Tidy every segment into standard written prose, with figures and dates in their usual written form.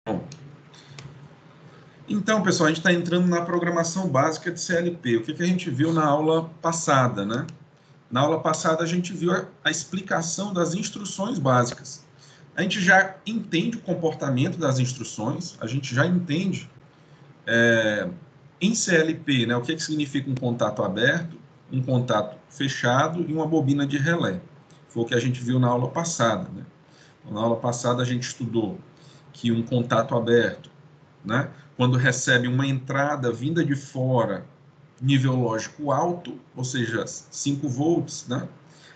Bom, então, pessoal, a gente está entrando na programação básica de CLP. O que a gente viu na aula passada, né? Na aula passada, a gente viu a explicação das instruções básicas. A gente já entende o comportamento das instruções, a gente já entende em CLP, né, o que significa um contato aberto, um contato fechado e uma bobina de relé. Foi o que a gente viu na aula passada, né? Na aula passada, a gente estudou que um contato aberto, né, quando recebe uma entrada vinda de fora, nível lógico alto, ou seja, 5 volts, né?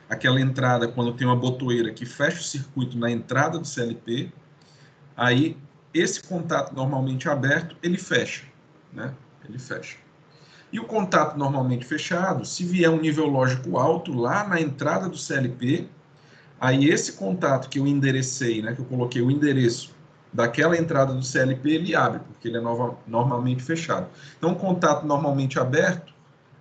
Aquela entrada, quando tem uma botoeira que fecha o circuito na entrada do CLP, aí esse contato normalmente aberto, ele fecha, né? Ele fecha. E o contato normalmente fechado, se vier um nível lógico alto lá na entrada do CLP, aí esse contato que eu enderecei, né, que eu coloquei o endereço daquela entrada do CLP, ele abre, porque ele é normalmente fechado. Então, um contato normalmente aberto,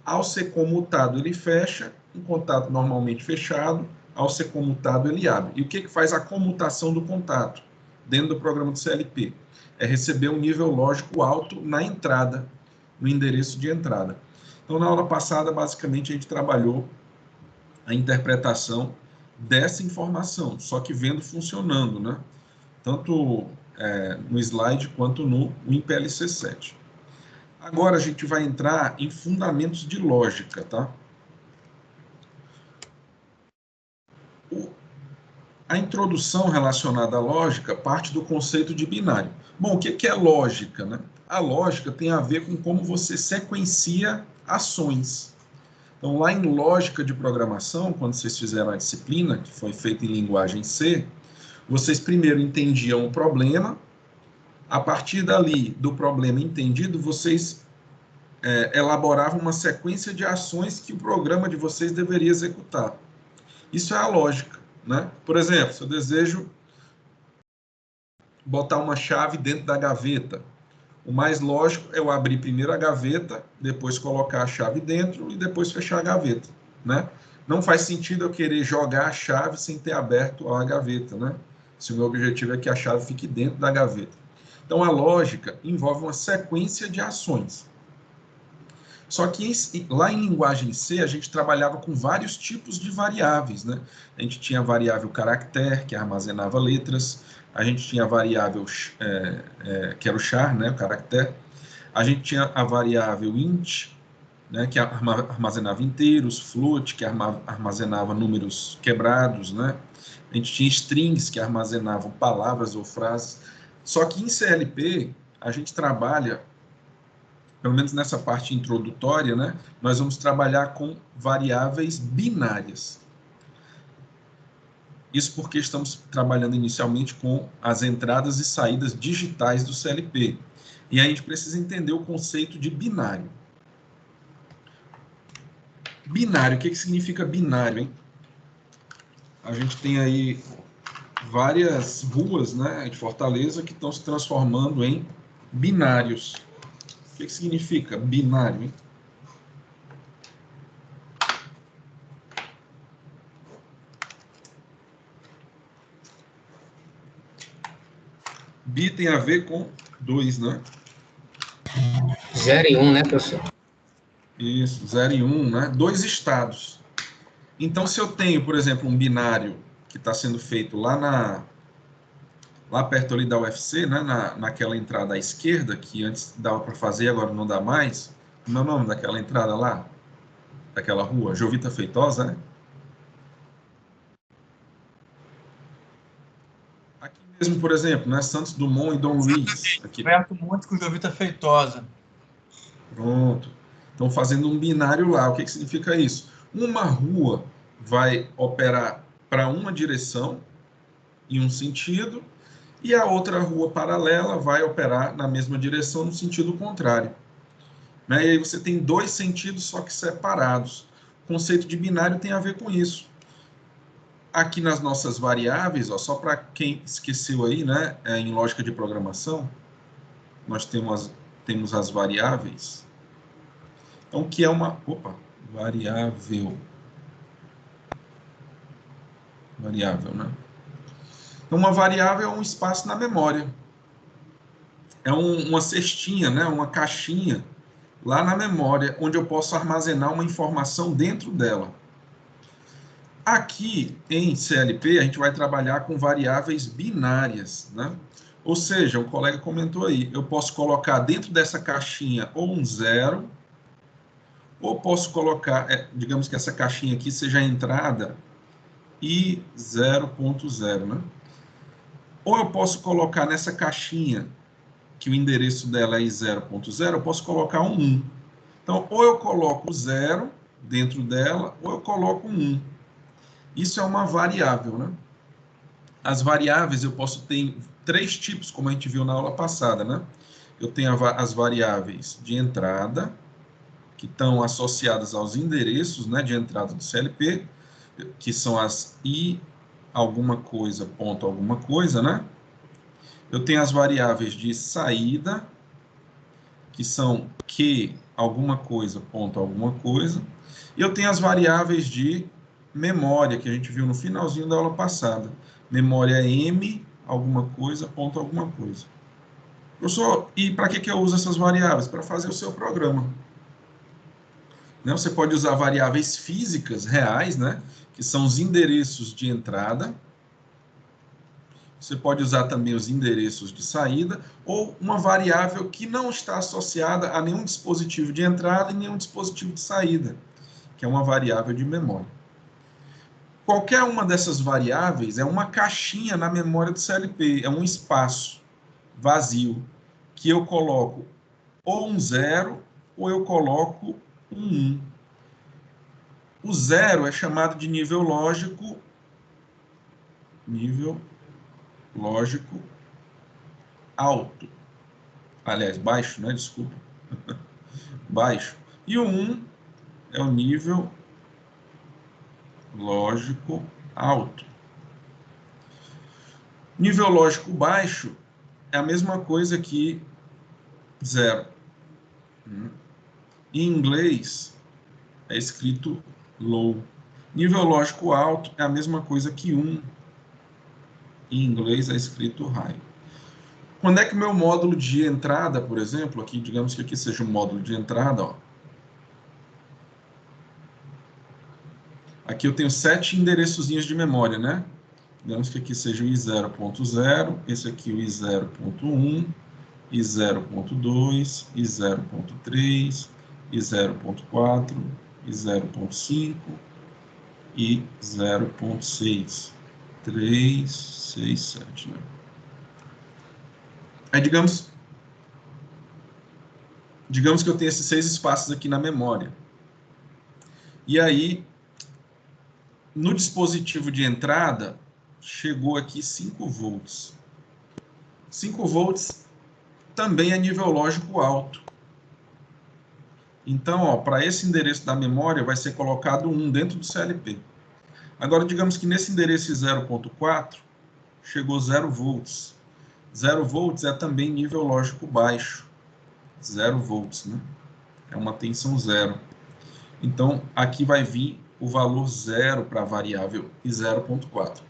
ao ser comutado, ele fecha, um contato normalmente fechado, ao ser comutado, ele abre. E o que faz a comutação do contato dentro do programa do CLP? É receber um nível lógico alto na entrada, no endereço de entrada. Então, na aula passada, basicamente, a gente trabalhou a interpretação dessa informação, só que vendo funcionando, né? Tanto no slide quanto no WinPLC 7. Agora a gente vai entrar em fundamentos de lógica, tá? A introdução relacionada à lógica parte do conceito de binário. Bom, o que é lógica, né? A lógica tem a ver com como você sequencia ações. Então, lá em lógica de programação, quando vocês fizeram a disciplina, que foi feita em linguagem C, vocês primeiro entendiam o problema, a partir dali, do problema entendido, vocês elaboravam uma sequência de ações que o programa de vocês deveria executar. Isso é a lógica, né? Por exemplo, se eu desejo botar uma chave dentro da gaveta, o mais lógico é eu abrir primeiro a gaveta, depois colocar a chave dentro e depois fechar a gaveta, né? Não faz sentido eu querer jogar a chave sem ter aberto a gaveta, né? Se o meu objetivo é que a chave fique dentro da gaveta. Então, a lógica envolve uma sequência de ações. Só que lá em linguagem C, a gente trabalhava com vários tipos de variáveis, né? A gente tinha a variável caractere, que armazenava letras, a gente tinha a variável, que era o char, né, o caractere, a gente tinha a variável int, né, que armazenava inteiros, float, que armazenava números quebrados, né? A gente tinha strings, que armazenavam palavras ou frases. Só que em CLP, a gente trabalha, pelo menos nessa parte introdutória, né, nós vamos trabalhar com variáveis binárias. Isso porque estamos trabalhando inicialmente com as entradas e saídas digitais do CLP. E aí a gente precisa entender o conceito de binário. Binário, o que significa binário, hein? A gente tem aí várias ruas, né, de Fortaleza que estão se transformando em binários. O que significa binário, hein? Bi tem a ver com 2, né? 0 e 1, né, professor? Isso, 0 e 1, né? 2 estados. Então, se eu tenho, por exemplo, um binário que está sendo feito lá perto ali da UFC, né? Naquela entrada à esquerda, que antes dava para fazer, agora não dá mais. Como é o nome daquela entrada lá? Daquela rua? Jovita Feitosa, né? Aqui mesmo, por exemplo, né? Santos Dumont e Dom Luiz. Aqui. Roberto Monte com Jovita Feitosa. Pronto. Estão fazendo um binário lá. O que significa isso? Uma rua vai operar para uma direção, em um sentido, e a outra rua paralela vai operar na mesma direção, no sentido contrário. Né? E aí você tem 2 sentidos, só que separados. O conceito de binário tem a ver com isso. Aqui nas nossas variáveis, ó, só para quem esqueceu aí, né, em lógica de programação, nós temos as variáveis. Então, o que é uma... variável. Variável, né? Então, uma variável é um espaço na memória. é uma cestinha, né? Uma caixinha lá na memória, onde eu posso armazenar uma informação dentro dela. Aqui em CLP, a gente vai trabalhar com variáveis binárias, né? Ou seja, o colega comentou aí, eu posso colocar dentro dessa caixinha ou um 0, ou posso colocar, digamos que essa caixinha aqui seja a entrada e 0.0, né? Ou eu posso colocar nessa caixinha, que o endereço dela é 0.0, eu posso colocar um 1. Então, ou eu coloco 0 dentro dela, ou eu coloco um 1. Isso é uma variável, né? As variáveis eu posso ter 3 tipos, como a gente viu na aula passada, né? Eu tenho as variáveis de entrada, que estão associadas aos endereços, né, de entrada do CLP, que são as i alguma coisa, ponto alguma coisa, né? Eu tenho as variáveis de saída, que são q alguma coisa, ponto alguma coisa. E eu tenho as variáveis de memória, que a gente viu no finalzinho da aula passada. Memória m alguma coisa, ponto alguma coisa. Professor, e para que eu uso essas variáveis? Para fazer o seu programa. Né? Você pode usar variáveis físicas reais, né? Que são os endereços de entrada. Você pode usar também os endereços de saída, ou uma variável que não está associada a nenhum dispositivo de entrada e nenhum dispositivo de saída, que é uma variável de memória. Qualquer uma dessas variáveis é uma caixinha na memória do CLP, é um espaço vazio, que eu coloco ou um 0, ou eu coloco um 1. O 0 é chamado de nível lógico alto. Aliás, baixo, né? Desculpa. Baixo. E o 1 é o nível lógico alto. Nível lógico baixo é a mesma coisa que 0. Em inglês é escrito low. Nível lógico alto é a mesma coisa que 1. Em inglês é escrito high. Quando é que o meu módulo de entrada, por exemplo, aqui, digamos que aqui seja um módulo de entrada, ó. Aqui eu tenho 7 endereçozinhos de memória, né? Digamos que aqui seja o i0.0, esse aqui o i0.1, i0.2, i0.3, i0.4, i0.5 e 0.6. 3, 6, 7, né? Aí, digamos que eu tenho esses 6 espaços aqui na memória. E aí, no dispositivo de entrada, chegou aqui 5 volts. 5 volts também é nível lógico alto. Então, para esse endereço da memória, vai ser colocado 1 dentro do CLP. Agora, digamos que nesse endereço 0.4, chegou 0 volts. 0 volts é também nível lógico baixo. 0 volts, né? É uma tensão 0. Então, aqui vai vir o valor 0 para a variável e 0.4.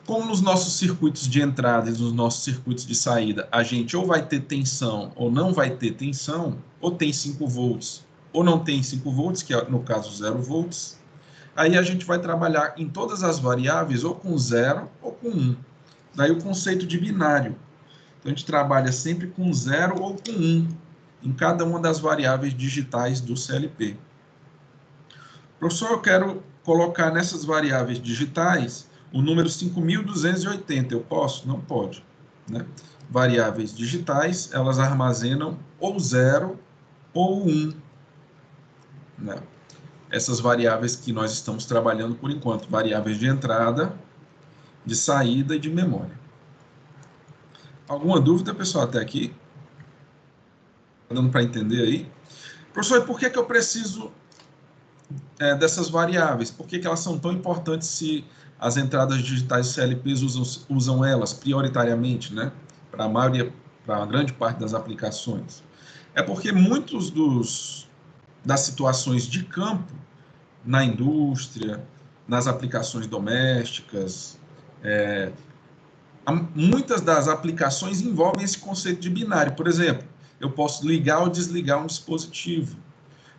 Como nos nossos circuitos de entrada e nos nossos circuitos de saída, a gente ou vai ter tensão ou não vai ter tensão, ou tem 5 volts ou não tem 5 volts, que é no caso 0 volts, aí a gente vai trabalhar em todas as variáveis ou com 0 ou com 1. Daí o conceito de binário. Então, a gente trabalha sempre com 0 ou com 1 em cada uma das variáveis digitais do CLP. Professor, eu quero colocar nessas variáveis digitais o número 5.280. Eu posso? Não pode. Né? Variáveis digitais, elas armazenam ou 0 ou 1. Né? Essas variáveis que nós estamos trabalhando por enquanto. Variáveis de entrada, de saída e de memória. Alguma dúvida, pessoal, até aqui? Está dando para entender aí? Professor, e por que eu preciso dessas variáveis? Por que elas são tão importantes se as entradas digitais CLPs usam elas prioritariamente, né? Para a maioria, para a grande parte das aplicações? É porque muitos das situações de campo, na indústria, nas aplicações domésticas, muitas das aplicações envolvem esse conceito de binário. Por exemplo, eu posso ligar ou desligar um dispositivo.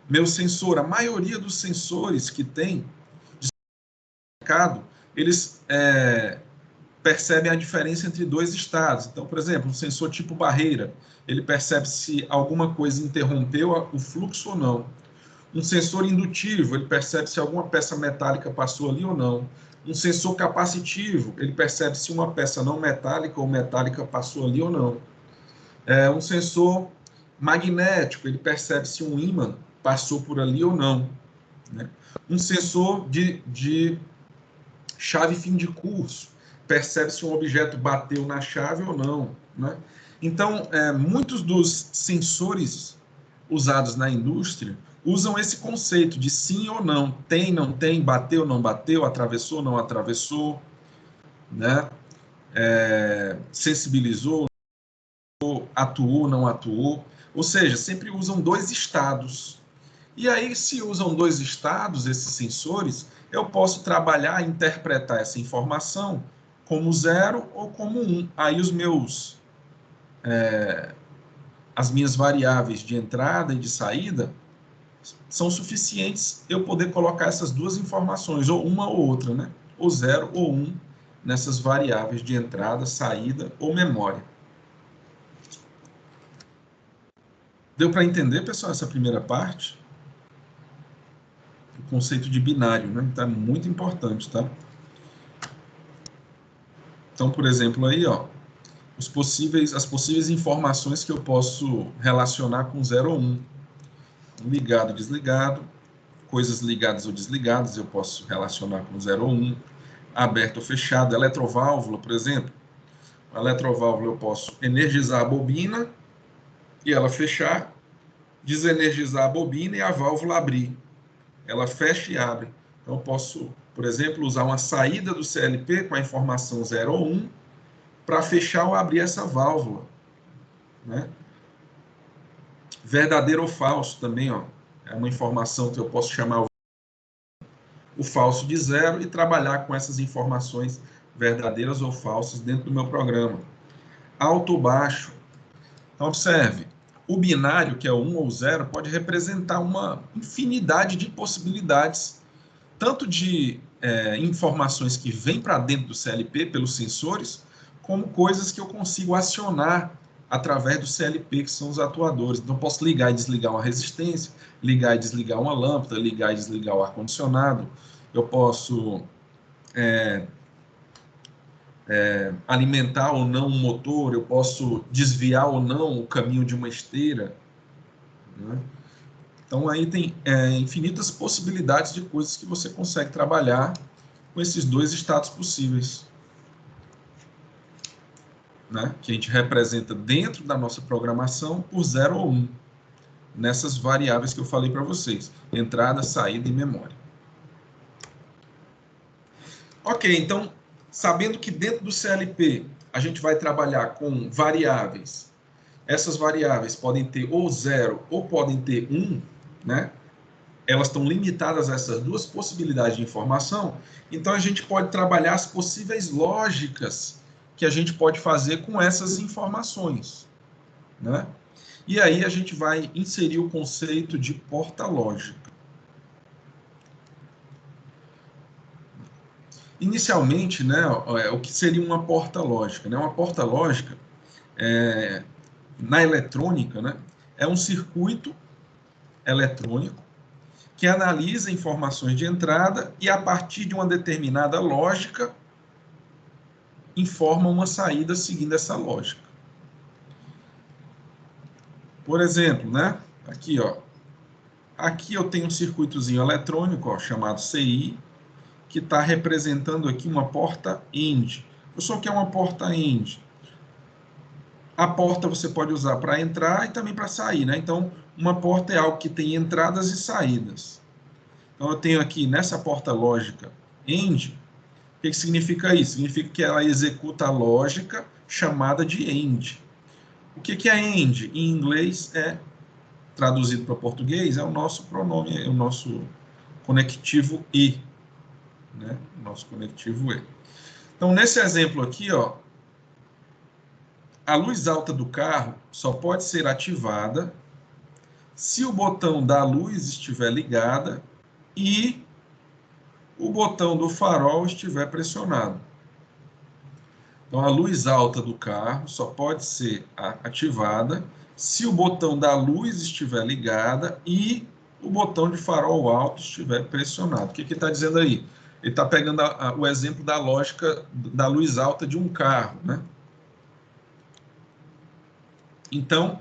Meu sensor, a maioria dos sensores que tem de mercado, eles percebem a diferença entre dois estados. Então, por exemplo, um sensor tipo barreira, ele percebe se alguma coisa interrompeu o fluxo ou não. Um sensor indutivo, ele percebe se alguma peça metálica passou ali ou não. Um sensor capacitivo, ele percebe se uma peça não metálica ou metálica passou ali ou não. Um sensor magnético, ele percebe se um ímã passou por ali ou não. Né? Um sensor de chave fim de curso, percebe se um objeto bateu na chave ou não. Né? Então, muitos dos sensores usados na indústria usam esse conceito de sim ou não, tem, não tem, bateu, não bateu, atravessou, não atravessou, né? Sensibilizou, atuou, não atuou. Ou seja, sempre usam dois estados. E aí, se usam dois estados, esses sensores, eu posso trabalhar, interpretar essa informação como 0 ou como 1. Aí as minhas variáveis de entrada e de saída são suficientes eu poder colocar essas duas informações, ou uma ou outra, né? Ou 0 ou 1, nessas variáveis de entrada, saída ou memória. Deu para entender, pessoal, essa primeira parte? O conceito de binário, né? Então é muito importante, tá? Então, por exemplo, aí, ó, as possíveis informações que eu posso relacionar com 0 ou 1. Ligado, desligado, coisas ligadas ou desligadas, eu posso relacionar com 0 ou 1. Aberto ou fechado, eletroválvula, por exemplo. A eletroválvula eu posso energizar a bobina e ela fechar, desenergizar a bobina e a válvula abrir. Ela fecha e abre. Então, eu posso, por exemplo, usar uma saída do CLP com a informação 0 ou 1 para fechar ou abrir essa válvula. Né? Verdadeiro ou falso também, ó, é uma informação que eu posso chamar o falso de 0 e trabalhar com essas informações verdadeiras ou falsas dentro do meu programa. Alto ou baixo. Então, observe, o binário, que é o 1 ou 0, pode representar uma infinidade de possibilidades, tanto de informações que vêm para dentro do CLP pelos sensores, como coisas que eu consigo acionar através do CLP, que são os atuadores. Então, eu posso ligar e desligar uma resistência, ligar e desligar uma lâmpada, ligar e desligar o ar-condicionado, eu posso alimentar ou não um motor, eu posso desviar ou não o caminho de uma esteira. Né? Então, aí tem infinitas possibilidades de coisas que você consegue trabalhar com esses dois estados possíveis. Né? Que a gente representa dentro da nossa programação por 0 ou 1, nessas variáveis que eu falei para vocês, entrada, saída e memória. Ok, então, sabendo que dentro do CLP a gente vai trabalhar com variáveis, essas variáveis podem ter ou 0 ou podem ter 1, né? Elas estão limitadas a essas duas possibilidades de informação, então a gente pode trabalhar as possíveis lógicas que a gente pode fazer com essas informações, né? E aí a gente vai inserir o conceito de porta lógica. Inicialmente, né, o que seria uma porta lógica? Né? Uma porta lógica, na eletrônica, né, é um circuito eletrônico que analisa informações de entrada e, a partir de uma determinada lógica, informa uma saída seguindo essa lógica. Por exemplo, né, aqui, ó, aqui eu tenho um circuitozinho eletrônico, ó, chamado CI, que está representando aqui uma porta AND. Eu só quero uma porta AND. A porta você pode usar para entrar e também para sair, né? Então, uma porta é algo que tem entradas e saídas. Então, eu tenho aqui nessa porta lógica AND, o que significa isso? Significa que ela executa a lógica chamada de AND. O que é AND? Em inglês traduzido para português, é o nosso pronome, é o nosso conectivo E, né? O nosso conectivo E. Então, nesse exemplo aqui, ó, a luz alta do carro só pode ser ativada se o botão da luz estiver ligada e o botão do farol estiver pressionado. Então, a luz alta do carro só pode ser ativada se o botão da luz estiver ligada e o botão de farol alto estiver pressionado. O que ele está dizendo aí? Ele está pegando o exemplo da lógica da luz alta de um carro, né? Então,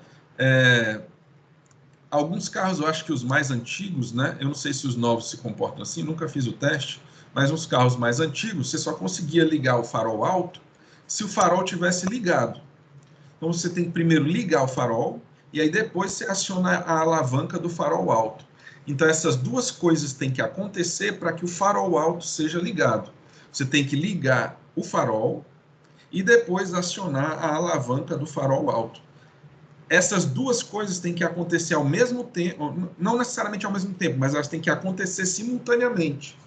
alguns carros, eu acho que os mais antigos, né? Eu não sei se os novos se comportam assim, nunca fiz o teste, mas uns carros mais antigos, você só conseguia ligar o farol alto se o farol tivesse ligado. Então, você tem que primeiro ligar o farol e aí depois você aciona a alavanca do farol alto. Então, essas duas coisas têm que acontecer para que o farol alto seja ligado. Você tem que ligar o farol e depois acionar a alavanca do farol alto. Essas duas coisas têm que acontecer ao mesmo tempo, não necessariamente ao mesmo tempo, mas elas têm que acontecer simultaneamente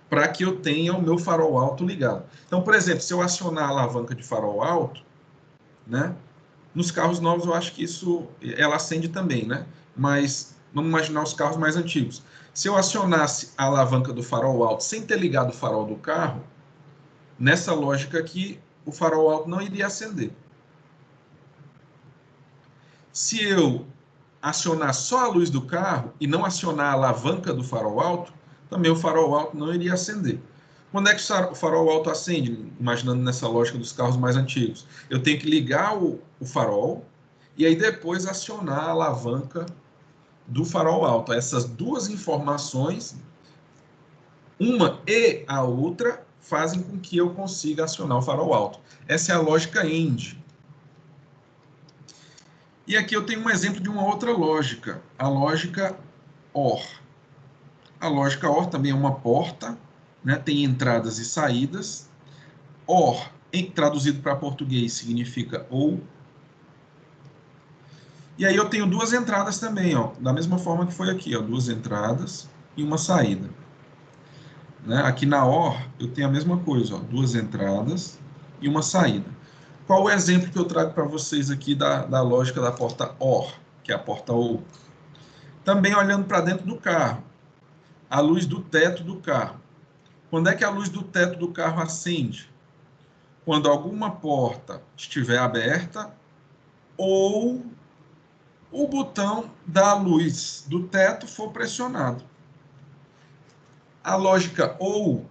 para que eu tenha o meu farol alto ligado. Então, por exemplo, se eu acionar a alavanca de farol alto, né? Nos carros novos eu acho que ela acende também, né? Mas vamos imaginar os carros mais antigos. Se eu acionasse a alavanca do farol alto sem ter ligado o farol do carro, nessa lógica aqui, o farol alto não iria acender. Se eu acionar só a luz do carro e não acionar a alavanca do farol alto, também o farol alto não iria acender. Quando é que o farol alto acende? Imaginando nessa lógica dos carros mais antigos. Eu tenho que ligar o farol e aí depois acionar a alavanca do farol alto. Essas duas informações, uma e a outra, fazem com que eu consiga acionar o farol alto. Essa é a lógica AND. E aqui eu tenho um exemplo de uma outra lógica, a lógica OR. A lógica OR também é uma porta, né? Tem entradas e saídas. OR, traduzido para português, significa ou. E aí eu tenho duas entradas também, ó, da mesma forma que foi aqui, ó, duas entradas e uma saída. Né? Aqui na OR eu tenho a mesma coisa, ó, duas entradas e uma saída. Qual o exemplo que eu trago para vocês aqui da lógica da porta OR, que é a porta OU? Também olhando para dentro do carro, a luz do teto do carro. Quando é que a luz do teto do carro acende? Quando alguma porta estiver aberta ou o botão da luz do teto for pressionado. A lógica ou,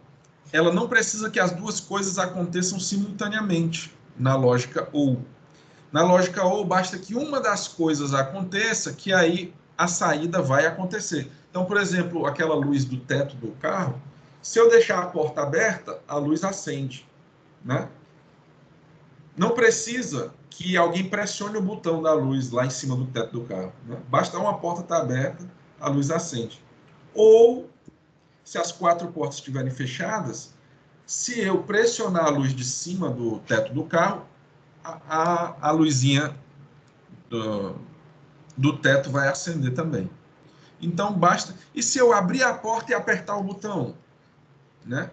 ela não precisa que as duas coisas aconteçam simultaneamente na lógica ou. Na lógica ou, basta que uma das coisas aconteça, que aí a saída vai acontecer. Então, por exemplo, aquela luz do teto do carro, se eu deixar a porta aberta, a luz acende, né? Não precisa que alguém pressione o botão da luz lá em cima do teto do carro, né? Basta uma porta estar aberta, a luz acende. Ou, se as quatro portas estiverem fechadas, se eu pressionar a luz de cima do teto do carro, a luzinha do teto vai acender também. Então, basta... E se eu abrir a porta e apertar o botão, né?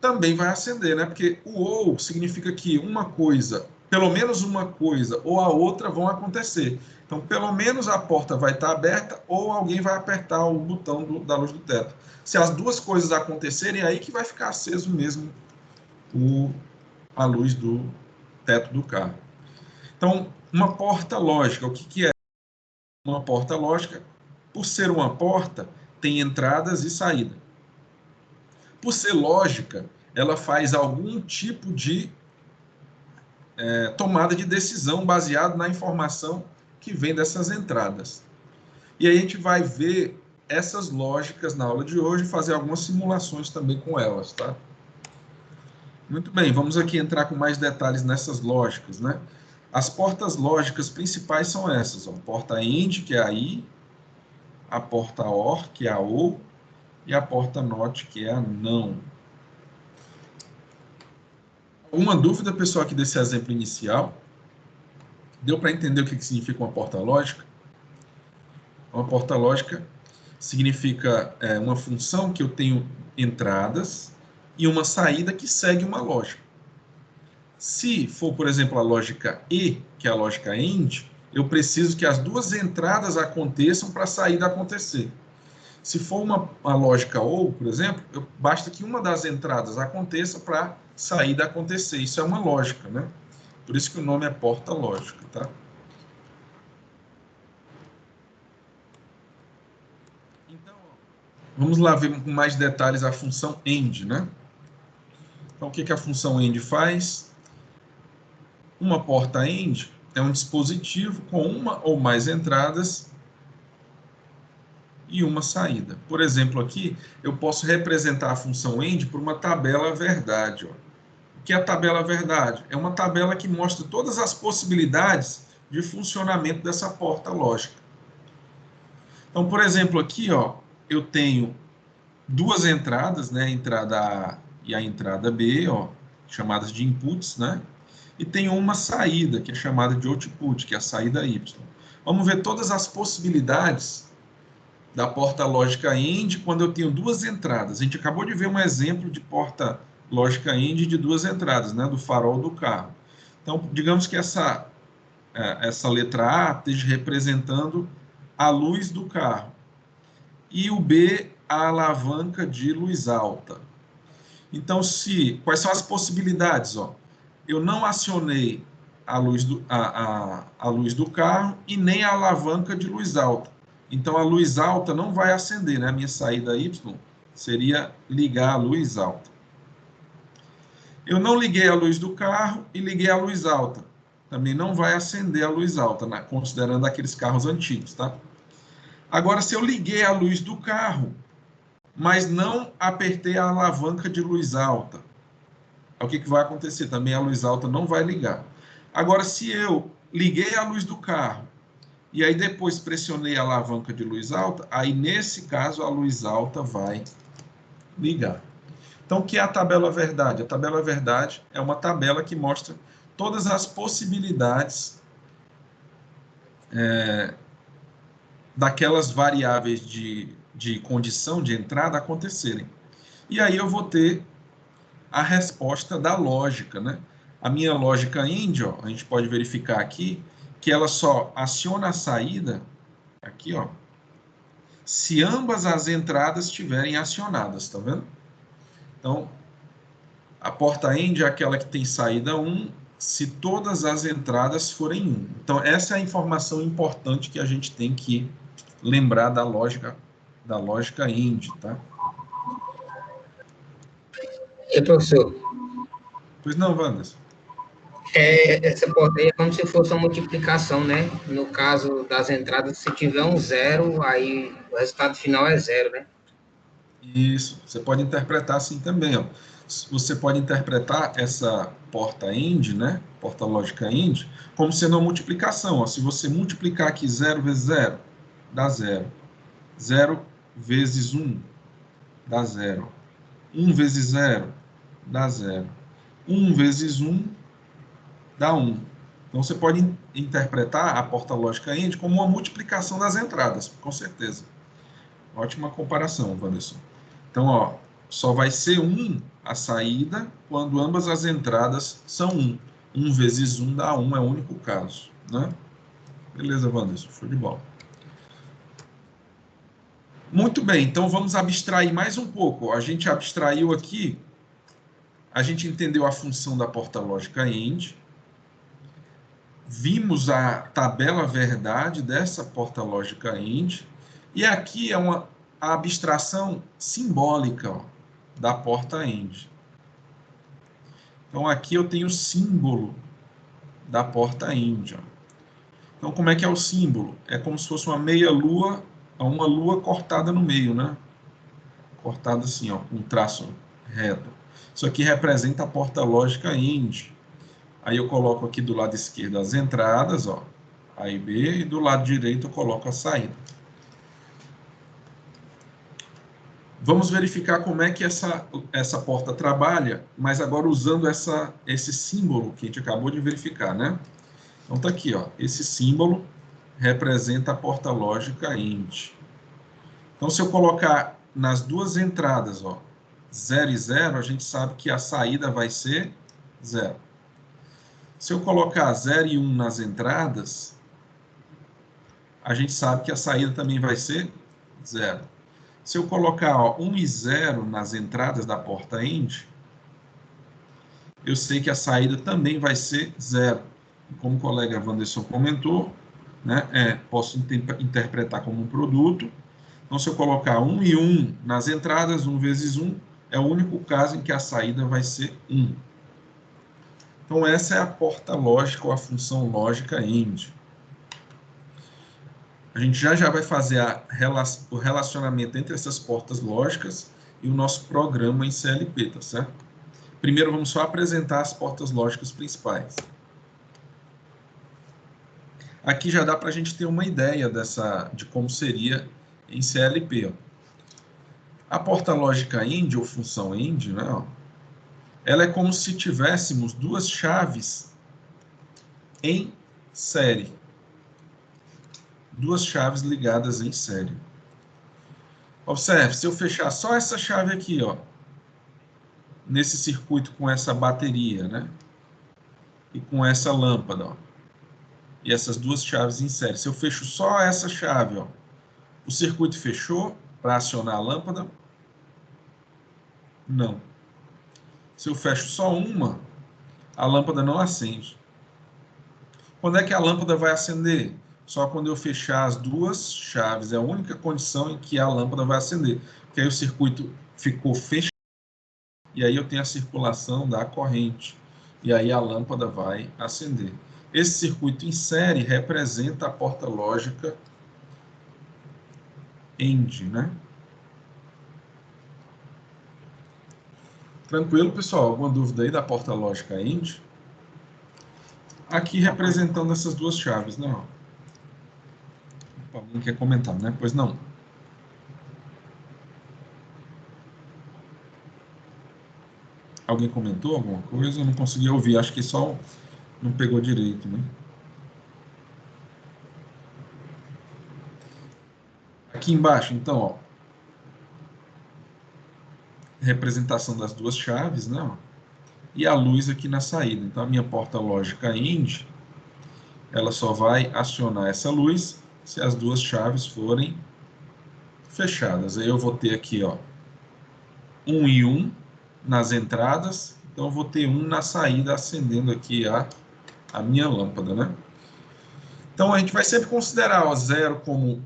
Também vai acender, né? Porque o ou significa que uma coisa, pelo menos uma coisa ou a outra vão acontecer. Então, pelo menos a porta vai estar aberta ou alguém vai apertar o botão da luz do teto. Se as duas coisas acontecerem, é aí que vai ficar aceso mesmo a luz do teto do carro. Então, uma porta lógica, o que é uma porta lógica? Por ser uma porta, tem entradas e saída. Por ser lógica, ela faz algum tipo de tomada de decisão baseado na informação que vem dessas entradas. E aí a gente vai ver essas lógicas na aula de hoje e fazer algumas simulações também com elas, tá? Muito bem, vamos aqui entrar com mais detalhes nessas lógicas, né? As portas lógicas principais são essas, ó, a porta AND, que é a I, a porta OR, que é a OU, e a porta NOT, que é a NÃO. Alguma dúvida, pessoal, aqui desse exemplo inicial? Deu para entender o que significa uma porta lógica? Uma porta lógica significa uma função que eu tenho entradas e uma saída que segue uma lógica. Se for, por exemplo, a lógica E, que é a lógica AND, eu preciso que as duas entradas aconteçam para a saída acontecer. Se for uma lógica OR, por exemplo, basta que uma das entradas aconteça para a saída acontecer. Isso é uma lógica, né? Por isso que o nome é porta lógica, tá? Então, vamos lá ver com mais detalhes a função AND, né? Então, o que a função AND faz? Uma porta AND é um dispositivo com uma ou mais entradas e uma saída. Por exemplo, aqui, eu posso representar a função AND por uma tabela verdade. Ó. O que é a tabela verdade? É uma tabela que mostra todas as possibilidades de funcionamento dessa porta lógica. Então, por exemplo, aqui, ó, eu tenho duas entradas, né, a entrada A e a entrada B, ó, chamadas de inputs, né? E tenho uma saída, que é chamada de output, que é a saída Y. Vamos ver todas as possibilidades da porta lógica AND quando eu tenho duas entradas. A gente acabou de ver um exemplo de porta lógica AND de duas entradas, né, do farol do carro. Então, digamos que essa letra A esteja representando a luz do carro e o B a alavanca de luz alta. Então, quais são as possibilidades? Ó? Eu não acionei a luz do carro e nem a alavanca de luz alta. Então, a luz alta não vai acender, né? A minha saída Y seria ligar a luz alta. Eu não liguei a luz do carro e liguei a luz alta. Também não vai acender a luz alta, né? Considerando aqueles carros antigos, tá? Agora, se eu liguei a luz do carro, mas não apertei a alavanca de luz alta, o que vai acontecer? Também a luz alta não vai ligar. Agora, se eu liguei a luz do carro e aí depois pressionei a alavanca de luz alta, aí nesse caso a luz alta vai ligar. Então, o que é a tabela verdade? A tabela verdade é uma tabela que mostra todas as possibilidades daquelas variáveis de condição de entrada acontecerem. E aí eu vou ter a resposta da lógica, né? A minha lógica AND, ó, a gente pode verificar aqui que ela só aciona a saída, aqui, ó, se ambas as entradas estiverem acionadas, tá vendo? Então, a porta AND é aquela que tem saída 1, se todas as entradas forem 1. Então, essa é a informação importante que a gente tem que lembrar da lógica AND, tá? E professor, Pois não, Wanderson? essa porta aí é como se fosse uma multiplicação, né? No caso das entradas, se tiver um zero, aí o resultado final é zero, né? Isso, você pode interpretar assim também, ó. Você pode interpretar essa porta AND, né? Porta lógica AND, como sendo uma multiplicação, ó. Se você multiplicar aqui 0 vezes 0, dá 0. 0 vezes 1, dá 0. 1 vezes 0, dá 0. 1 vezes 1, dá 1. Então, você pode interpretar a porta lógica AND como uma multiplicação das entradas, com certeza. Ótima comparação, Vanessa. Então, ó, só vai ser 1 a saída quando ambas as entradas são 1. 1 vezes 1 dá 1, é o único caso, né? Beleza, Wanderson, show de bola. Muito bem, então vamos abstrair mais um pouco. A gente abstraiu aqui, a gente entendeu a função da porta lógica AND, vimos a tabela verdade dessa porta lógica AND, e aqui é a abstração simbólica, ó, da porta AND. Então, aqui eu tenho o símbolo da porta AND. Ó. Então, como é que é o símbolo? É como se fosse uma meia-lua, uma lua cortada no meio, né? Cortada assim, ó, com um traço reto. Isso aqui representa a porta lógica AND. Aí eu coloco aqui do lado esquerdo as entradas, ó, A e B, e do lado direito eu coloco a saída. Vamos verificar como é que essa porta trabalha, mas agora usando esse símbolo que a gente acabou de verificar, né? Então tá aqui, ó, esse símbolo representa a porta lógica AND. Então se eu colocar nas duas entradas, ó, 0 e 0, a gente sabe que a saída vai ser 0. Se eu colocar 0 e 1 nas entradas, a gente sabe que a saída também vai ser 0. Se eu colocar 1 e 0 nas entradas da porta end, eu sei que a saída também vai ser 0. Como o colega Wanderson comentou, né, posso interpretar como um produto. Então, se eu colocar 1 e 1 nas entradas, 1 vezes 1, é o único caso em que a saída vai ser 1. Então, essa é a porta lógica ou a função lógica end. A gente já vai fazer o relacionamento entre essas portas lógicas e o nosso programa em CLP, tá certo? Primeiro, vamos só apresentar as portas lógicas principais. Aqui já dá para a gente ter uma ideia de como seria em CLP. Ó. A porta lógica end, ou função end, né, ó, ela é como se tivéssemos duas chaves em série. Duas chaves ligadas em série. Observe, se eu fechar só essa chave aqui, ó, nesse circuito com essa bateria, né, e com essa lâmpada, ó, e essas duas chaves em série. Se eu fecho só essa chave, ó, o circuito fechou para acionar a lâmpada? Não. Se eu fecho só uma, a lâmpada não acende. Quando é que a lâmpada vai acender? Só quando eu fechar as duas chaves. É a única condição em que a lâmpada vai acender. Porque aí o circuito ficou fechado e aí eu tenho a circulação da corrente. E aí a lâmpada vai acender. Esse circuito em série representa a porta lógica end, né? Tranquilo, pessoal? Alguma dúvida aí da porta lógica end? Aqui representando essas duas chaves, né? Alguém quer comentar, né? Pois não. Alguém comentou alguma coisa? Eu não consegui ouvir, acho que só não pegou direito, né? Aqui embaixo, então, ó, representação das duas chaves, né? Ó, e a luz aqui na saída. Então, a minha porta lógica end, ela só vai acionar essa luz se as duas chaves forem fechadas. Aí eu vou ter aqui, ó, 1 e 1 nas entradas, então eu vou ter 1 na saída acendendo aqui a minha lâmpada, né? Então, a gente vai sempre considerar o 0 como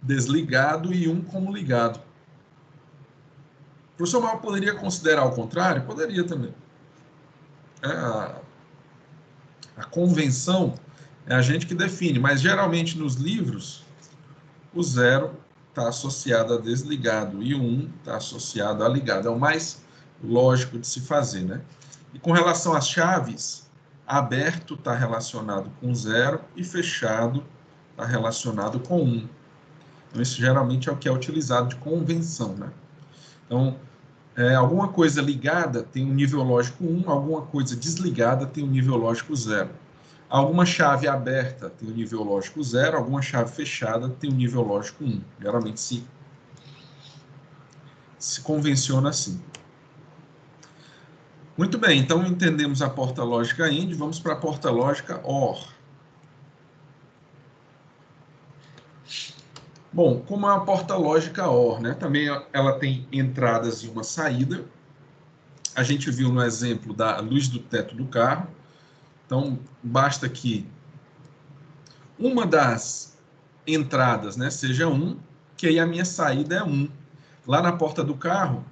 desligado e 1 como ligado. O professor Mal poderia considerar o contrário? Poderia também. A convenção é a gente que define, mas geralmente nos livros, o 0 está associado a desligado e o 1 está associado a ligado. É o mais lógico de se fazer, né? E com relação às chaves, aberto está relacionado com 0 e fechado está relacionado com 1. Então, isso geralmente é o que é utilizado de convenção, né? Então, alguma coisa ligada tem um nível lógico 1, alguma coisa desligada tem um nível lógico 0. Alguma chave aberta tem um nível lógico 0, alguma chave fechada tem um nível lógico 1. Geralmente se convenciona assim. Muito bem, então entendemos a porta lógica AND, vamos para a porta lógica OR. Bom, como é a porta lógica OR, né? Também ela tem entradas e uma saída. A gente viu no exemplo da luz do teto do carro. Então, basta que uma das entradas, né, seja 1, que aí a minha saída é 1. Lá na porta do carro,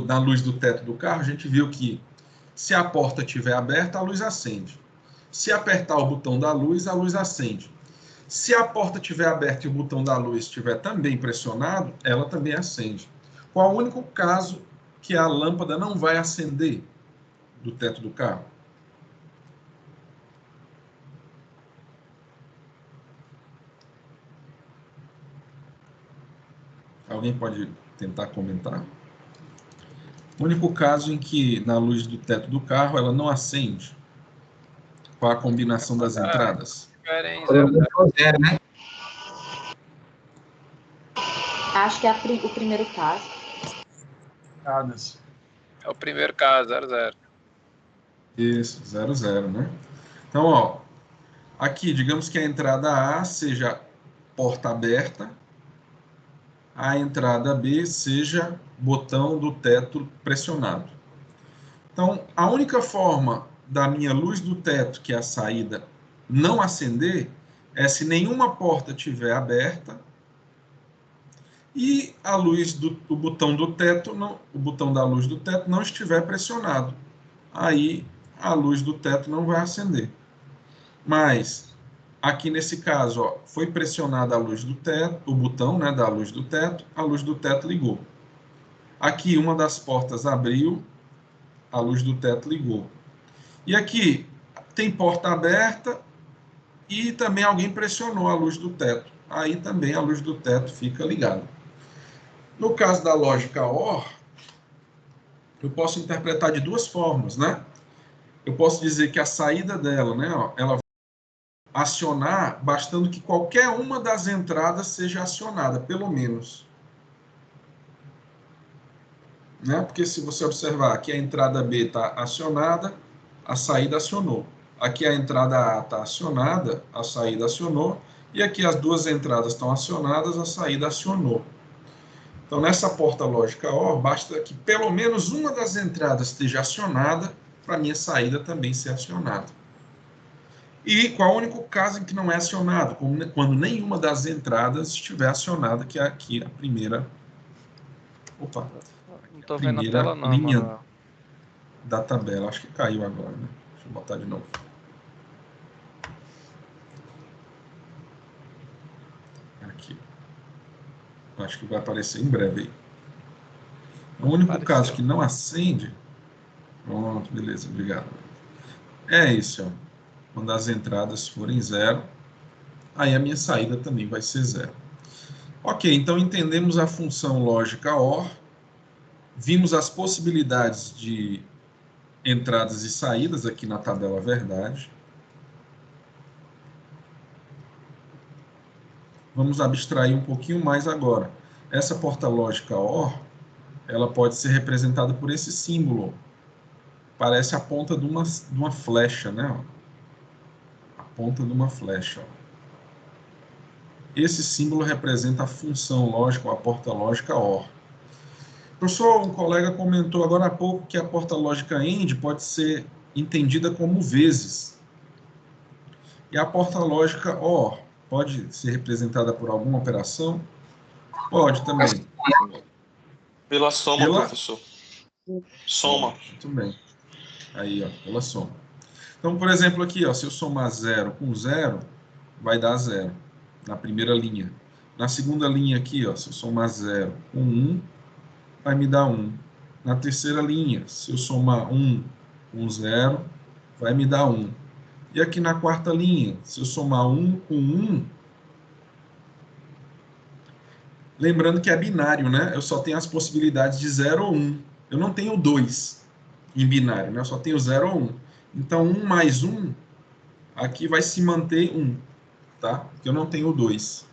na luz do teto do carro, a gente viu que se a porta estiver aberta, a luz acende. Se apertar o botão da luz, a luz acende. Se a porta estiver aberta e o botão da luz estiver também pressionado, ela também acende. Qual o único caso que a lâmpada não vai acender do teto do carro? Alguém pode tentar comentar? O único caso em que na luz do teto do carro ela não acende. Qual a combinação das entradas? Zero, né? Acho que é o primeiro caso. Dadas. É o primeiro caso, 00. Isso, 0, 0, né? Então, ó, aqui, digamos que a entrada A seja porta aberta, a entrada B seja botão do teto pressionado. Então, a única forma da minha luz do teto, que é a saída, não acender, é se nenhuma porta estiver aberta e a luz do botão do teto, não, o botão da luz do teto não estiver pressionado. Aí a luz do teto não vai acender. Mas aqui nesse caso, ó, foi pressionada a luz do teto, o botão, né, da luz do teto, a luz do teto ligou. Aqui uma das portas abriu, a luz do teto ligou. E aqui tem porta aberta e também alguém pressionou a luz do teto. Aí também a luz do teto fica ligada. No caso da lógica OR, eu posso interpretar de duas formas, né? Eu posso dizer que a saída dela, né, ó, ela vai acionar bastando que qualquer uma das entradas seja acionada, pelo menos. Né? Porque se você observar, aqui a entrada B está acionada, a saída acionou. Aqui a entrada A está acionada, a saída acionou. E aqui as duas entradas estão acionadas, a saída acionou. Então, nessa porta lógica OR, basta que pelo menos uma das entradas esteja acionada para a minha saída também ser acionada. E qual é o único caso em que não é acionado? Quando nenhuma das entradas estiver acionada, que é aqui a primeira... Opa! Não tô vendo a Primeira tela não, linha Manuel. da tabela. Acho que caiu agora, né? Deixa eu botar de novo. Aqui. Acho que vai aparecer em breve aí. O único Apareceu. caso que não acende... Pronto, beleza, obrigado. É isso, ó. Quando as entradas forem 0, aí a minha saída também vai ser 0. Ok, então entendemos a função lógica OR, vimos as possibilidades de entradas e saídas aqui na tabela verdade. Vamos abstrair um pouquinho mais agora. Essa porta lógica OR, ela pode ser representada por esse símbolo. Parece a ponta de uma flecha, né? A ponta de uma flecha. Esse símbolo representa a função lógica, ou a porta lógica OR. Professor, um colega comentou agora há pouco que a porta lógica AND pode ser entendida como vezes. E a porta lógica OR pode ser representada por alguma operação? Pode também. Pela soma, Pela... professor. Soma. Muito bem. Aí, ó, pela soma. Então, por exemplo, aqui, ó, se eu somar 0 com 0, vai dar 0 na primeira linha. Na segunda linha aqui, ó, se eu somar 0 com 1, vai me dar 1. Na terceira linha, se eu somar 1 com 0, vai me dar 1. E aqui na quarta linha, se eu somar 1 com 1, lembrando que é binário, né? Eu só tenho as possibilidades de 0 ou 1. Eu não tenho 2 em binário, né? Eu só tenho 0 ou 1. Então, 1 mais 1, aqui vai se manter 1, tá? Porque eu não tenho 2,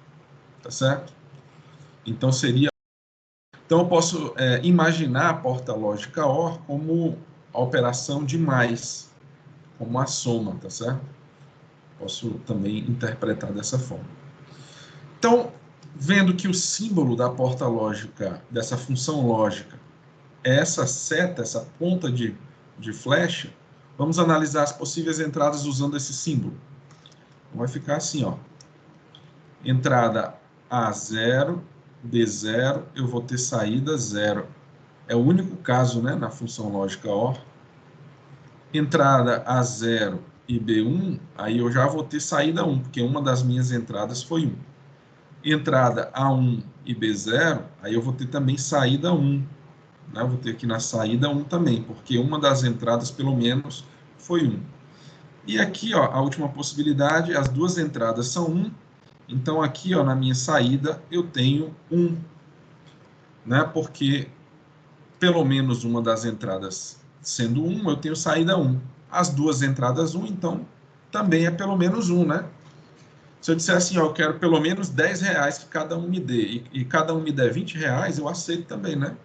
tá certo? Então, seria... Então, eu posso imaginar a porta lógica OR como a operação de mais, como a soma, tá certo? Posso também interpretar dessa forma. Então, vendo que o símbolo da porta lógica, dessa função lógica, é essa seta, essa ponta de flecha, vamos analisar as possíveis entradas usando esse símbolo. Então, vai ficar assim, ó. Entrada A0, B0, eu vou ter saída 0. É o único caso, né, na função lógica OR. Entrada A0 e B1, aí eu já vou ter saída 1, porque uma das minhas entradas foi 1. Entrada A1 e B0, aí eu vou ter também saída 1. Né? Eu vou ter aqui na saída 1 também, porque uma das entradas, pelo menos, foi 1. E aqui, ó, a última possibilidade, as duas entradas são 1, então aqui, ó, na minha saída, eu tenho 1, né? Porque pelo menos uma das entradas sendo 1, eu tenho saída 1. As duas entradas 1, então, também é pelo menos 1, né? Se eu disser assim, ó, eu quero pelo menos 10 reais que cada um me dê, e cada um me der 20 reais, eu aceito também, né?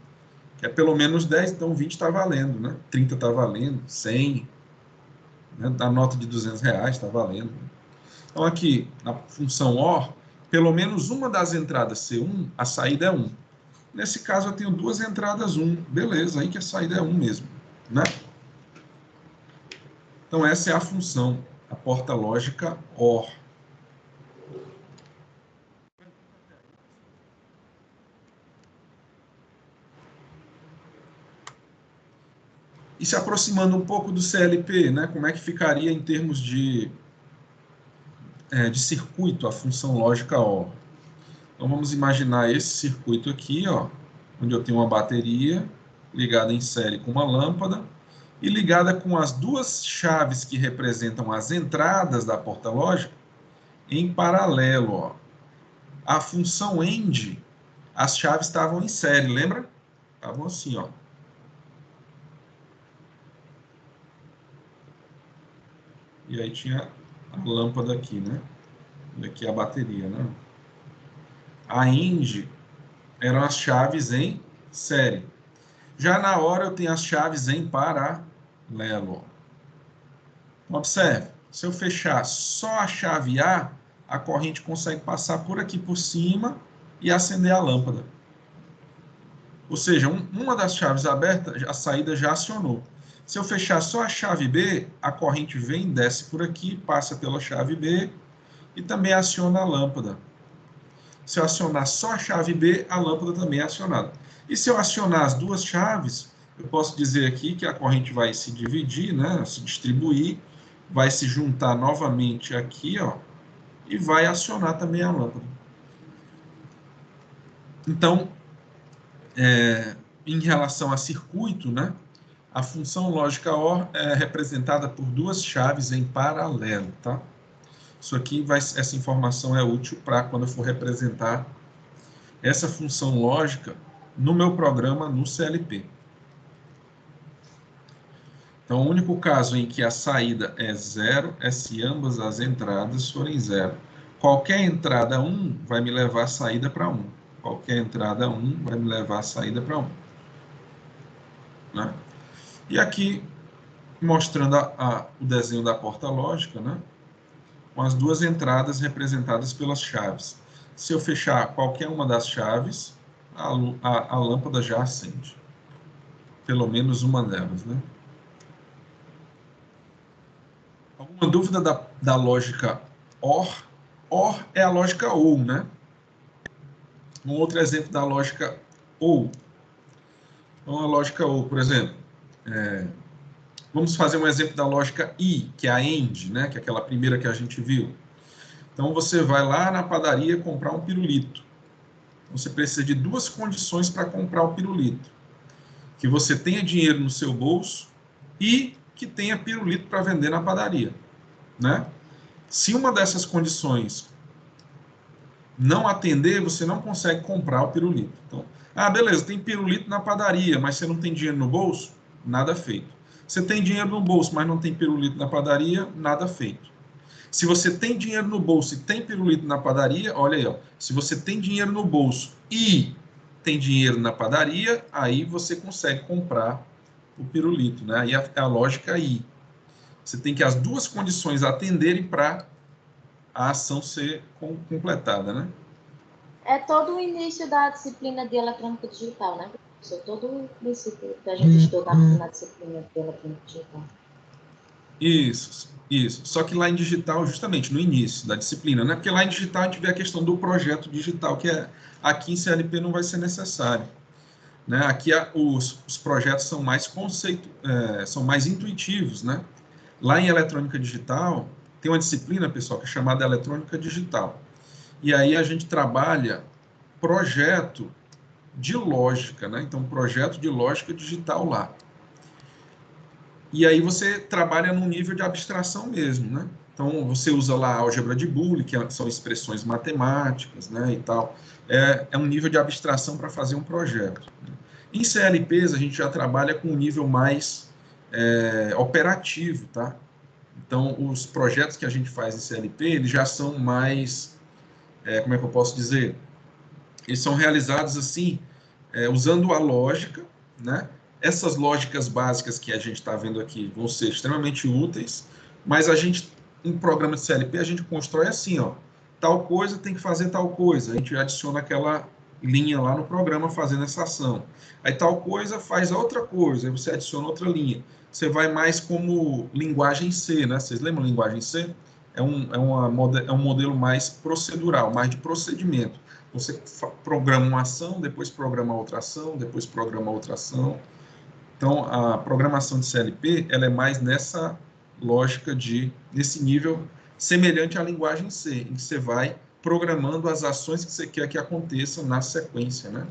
Que é pelo menos 10, então 20 está valendo, né? 30 está valendo, 100, né? Da nota de R$200 está valendo. Então, aqui, na função OR, pelo menos uma das entradas C1, a saída é 1. Nesse caso, eu tenho duas entradas 1. Beleza, aí que a saída é 1 mesmo, né? Então, essa é a função, a porta lógica OR. E se aproximando um pouco do CLP, né? Como é que ficaria em termos de circuito a função lógica OR? Então, vamos imaginar esse circuito aqui, ó, onde eu tenho uma bateria ligada em série com uma lâmpada e ligada com as duas chaves que representam as entradas da porta lógica em paralelo. Ó. A função AND, as chaves estavam em série, lembra? Estavam assim, ó. E aí tinha a lâmpada aqui, né? E aqui a bateria, né? A AND eram as chaves em série. Já na hora eu tenho as chaves em paralelo. Observe, se eu fechar só a chave a corrente consegue passar por aqui por cima e acender a lâmpada. Ou seja, uma das chaves abertas, a saída já acionou. Se eu fechar só a chave B, a corrente vem, desce por aqui, passa pela chave B e também aciona a lâmpada. Se eu acionar só a chave B, a lâmpada também é acionada. E se eu acionar as duas chaves, eu posso dizer aqui que a corrente vai se dividir, né, se distribuir, vai se juntar novamente aqui, ó, e vai acionar também a lâmpada. Então, em relação a circuito, né, a função lógica OR é representada por duas chaves em paralelo, tá? Isso aqui essa informação é útil para quando eu for representar essa função lógica no meu programa no CLP. Então, o único caso em que a saída é 0 é se ambas as entradas forem 0. Qualquer entrada 1 vai me levar a saída para 1. Qualquer entrada 1 vai me levar a saída para 1. Né? E aqui, mostrando o desenho da porta lógica, né? Com as duas entradas representadas pelas chaves. Se eu fechar qualquer uma das chaves, a lâmpada já acende. Pelo menos uma delas, né? Alguma dúvida da lógica OR? OR é a lógica OU, né? Um outro exemplo da lógica OU. Então, a lógica OU, por exemplo, vamos fazer um exemplo da lógica I, que é a AND, né? Que é aquela primeira que a gente viu. Então, você vai lá na padaria comprar um pirulito. Você precisa de duas condições para comprar o pirulito. Que você tenha dinheiro no seu bolso e que tenha pirulito para vender na padaria, né? Se uma dessas condições não atender, você não consegue comprar o pirulito. Então, beleza, tem pirulito na padaria, mas você não tem dinheiro no bolso? Nada feito. Você tem dinheiro no bolso, mas não tem pirulito na padaria? Nada feito. Se você tem dinheiro no bolso e tem pirulito na padaria, olha aí, ó, se você tem dinheiro no bolso e tem dinheiro na padaria, aí você consegue comprar o pirulito, né? Aí é a lógica aí. Você tem que as duas condições atenderem para a ação ser completada, né? É todo o início da disciplina de eletrônica digital, né, professor? Todo o princípio que a gente estudou na disciplina de eletrônica digital. Isso. Só que lá em digital, justamente no início da disciplina, né? Porque lá em digital a gente vê a questão do projeto digital, que aqui em CLP não vai ser necessário. Né? Aqui os projetos são mais são mais intuitivos, né? Lá em eletrônica digital, tem uma disciplina, pessoal, que é chamada eletrônica digital. E aí a gente trabalha projeto de lógica, né? Então, projeto de lógica digital lá. E aí você trabalha num nível de abstração mesmo, né? Então, você usa lá a álgebra de Boole, que são expressões matemáticas, né, e tal. É um nível de abstração para fazer um projeto. Em CLPs, a gente já trabalha com um nível mais operativo, tá? Então, os projetos que a gente faz em CLP, eles já são mais, como é que eu posso dizer? Eles são realizados assim, usando a lógica, né? Essas lógicas básicas que a gente está vendo aqui vão ser extremamente úteis, Mas a gente, em programa de CLP, a gente constrói assim, ó, tal coisa tem que fazer tal coisa. A gente adiciona aquela linha lá no programa fazendo essa ação. Aí tal coisa faz outra coisa, aí você adiciona outra linha. Você vai mais como linguagem C, né? Vocês lembram linguagem C? É um modelo mais procedural, mais de procedimento. Você programa uma ação, depois programa outra ação, depois programa outra ação. Então, a programação de CLP, ela é mais nessa lógica nesse nível semelhante à linguagem C, em que você vai programando as ações que você quer que aconteçam na sequência, né?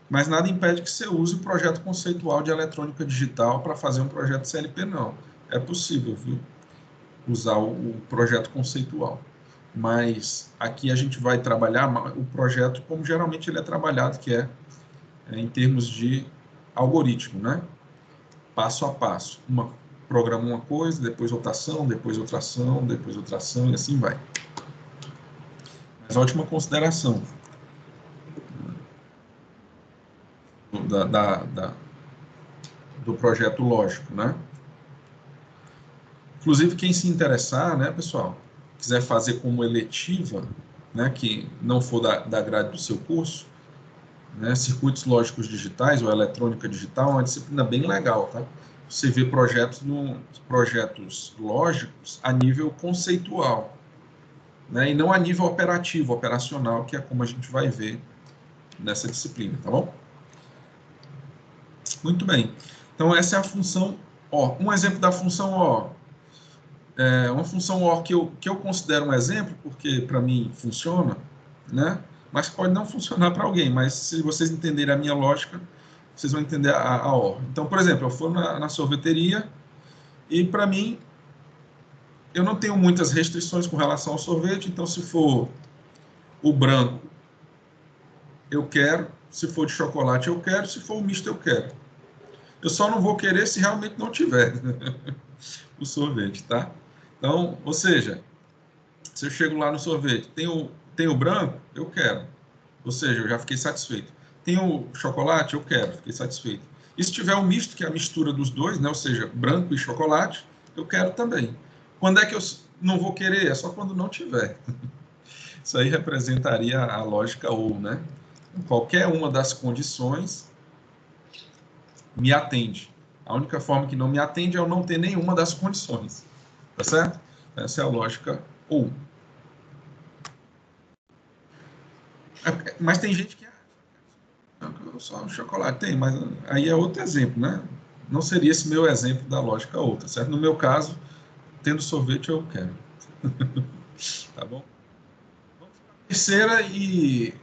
Mas nada impede que você use o projeto conceitual de eletrônica digital para fazer um projeto CLP, não. É possível, viu? Usar o projeto conceitual. Mas aqui a gente vai trabalhar o projeto como geralmente ele é trabalhado, que é em termos de algoritmo, né? Passo a passo. Programa uma coisa, depois outra ação, depois outra ação, depois outra ação, e assim vai. Mas ótima consideração do projeto lógico, né? Inclusive, quem se interessar, né, pessoal, quiser fazer como eletiva, né, que não for da grade do seu curso, né, circuitos lógicos digitais ou eletrônica digital é uma disciplina bem legal, tá? Você vê projetos lógicos a nível conceitual, né, e não a nível operativo, operacional, que é como a gente vai ver nessa disciplina, tá bom? Muito bem. Então, essa é a função OR. Um exemplo da função OR. Uma função OR que eu considero um exemplo, porque para mim funciona, né? Mas pode não funcionar para alguém, mas se vocês entenderem a minha lógica, vocês vão entender a OR. Então, por exemplo, eu for na sorveteria e, para mim, eu não tenho muitas restrições com relação ao sorvete, então, se for o branco, eu quero, se for de chocolate, eu quero, se for o misto, eu quero. Eu só não vou querer se realmente não tiver o sorvete, tá? Então, ou seja, se eu chego lá no sorvete, tem o branco, eu quero. Ou seja, eu já fiquei satisfeito. Tem o chocolate, eu quero, fiquei satisfeito. E se tiver um misto, que é a mistura dos dois, né? Ou seja, branco e chocolate, eu quero também. Quando é que eu não vou querer? É só quando não tiver. Isso aí representaria a lógica ou, né? Qualquer uma das condições me atende. A única forma que não me atende é eu não ter nenhuma das condições. Tá certo? Essa é a lógica ou. Mas tem gente que só o chocolate tem, mas aí é outro exemplo, né? Não seria esse meu exemplo da lógica outra, certo? No meu caso, tendo sorvete eu quero. Tá bom? Vamos para a terceira e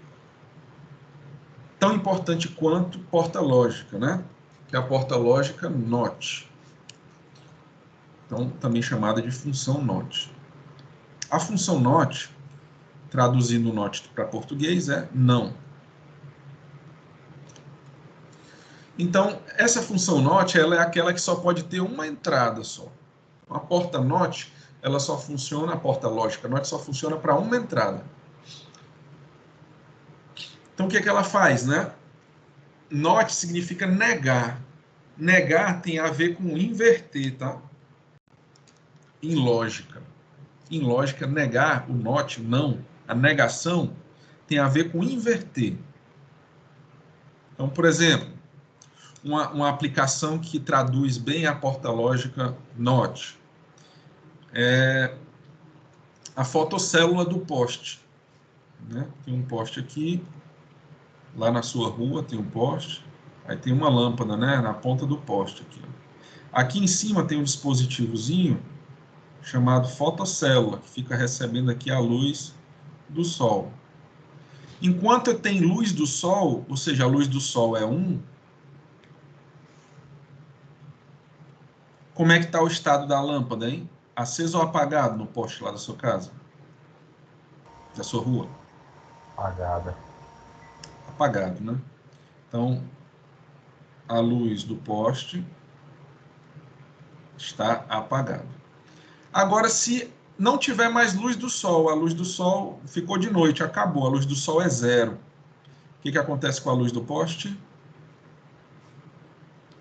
tão importante quanto porta lógica, né? Que é a porta lógica NOT. Então, também chamada de função NOT. A função NOT, traduzindo NOT para português, é não. Então, essa função NOT, ela é aquela que só pode ter uma entrada só. A porta NOT, ela só funciona, a porta lógica NOT só funciona para uma entrada. Então, o que é que ela faz, né? NOT significa negar. Negar tem a ver com inverter, tá? Em lógica. Em lógica, negar, o NOT, não, a negação, tem a ver com inverter. Então, por exemplo, uma aplicação que traduz bem a porta lógica NOT é a fotocélula do poste. Né? Tem um poste aqui, lá na sua rua tem um poste, aí tem uma lâmpada, né, na ponta do poste aqui. Aqui em cima tem um dispositivozinho chamado fotocélula, que fica recebendo aqui a luz do sol. Enquanto tem luz do sol, ou seja, a luz do sol é 1, como é que está o estado da lâmpada, hein? Aceso ou apagado no poste lá da sua casa? Da sua rua? Apagada. Apagado, né? Então, a luz do poste está apagada. Agora, se não tiver mais luz do sol, a luz do sol ficou de noite, acabou, a luz do sol é 0. O que acontece com a luz do poste?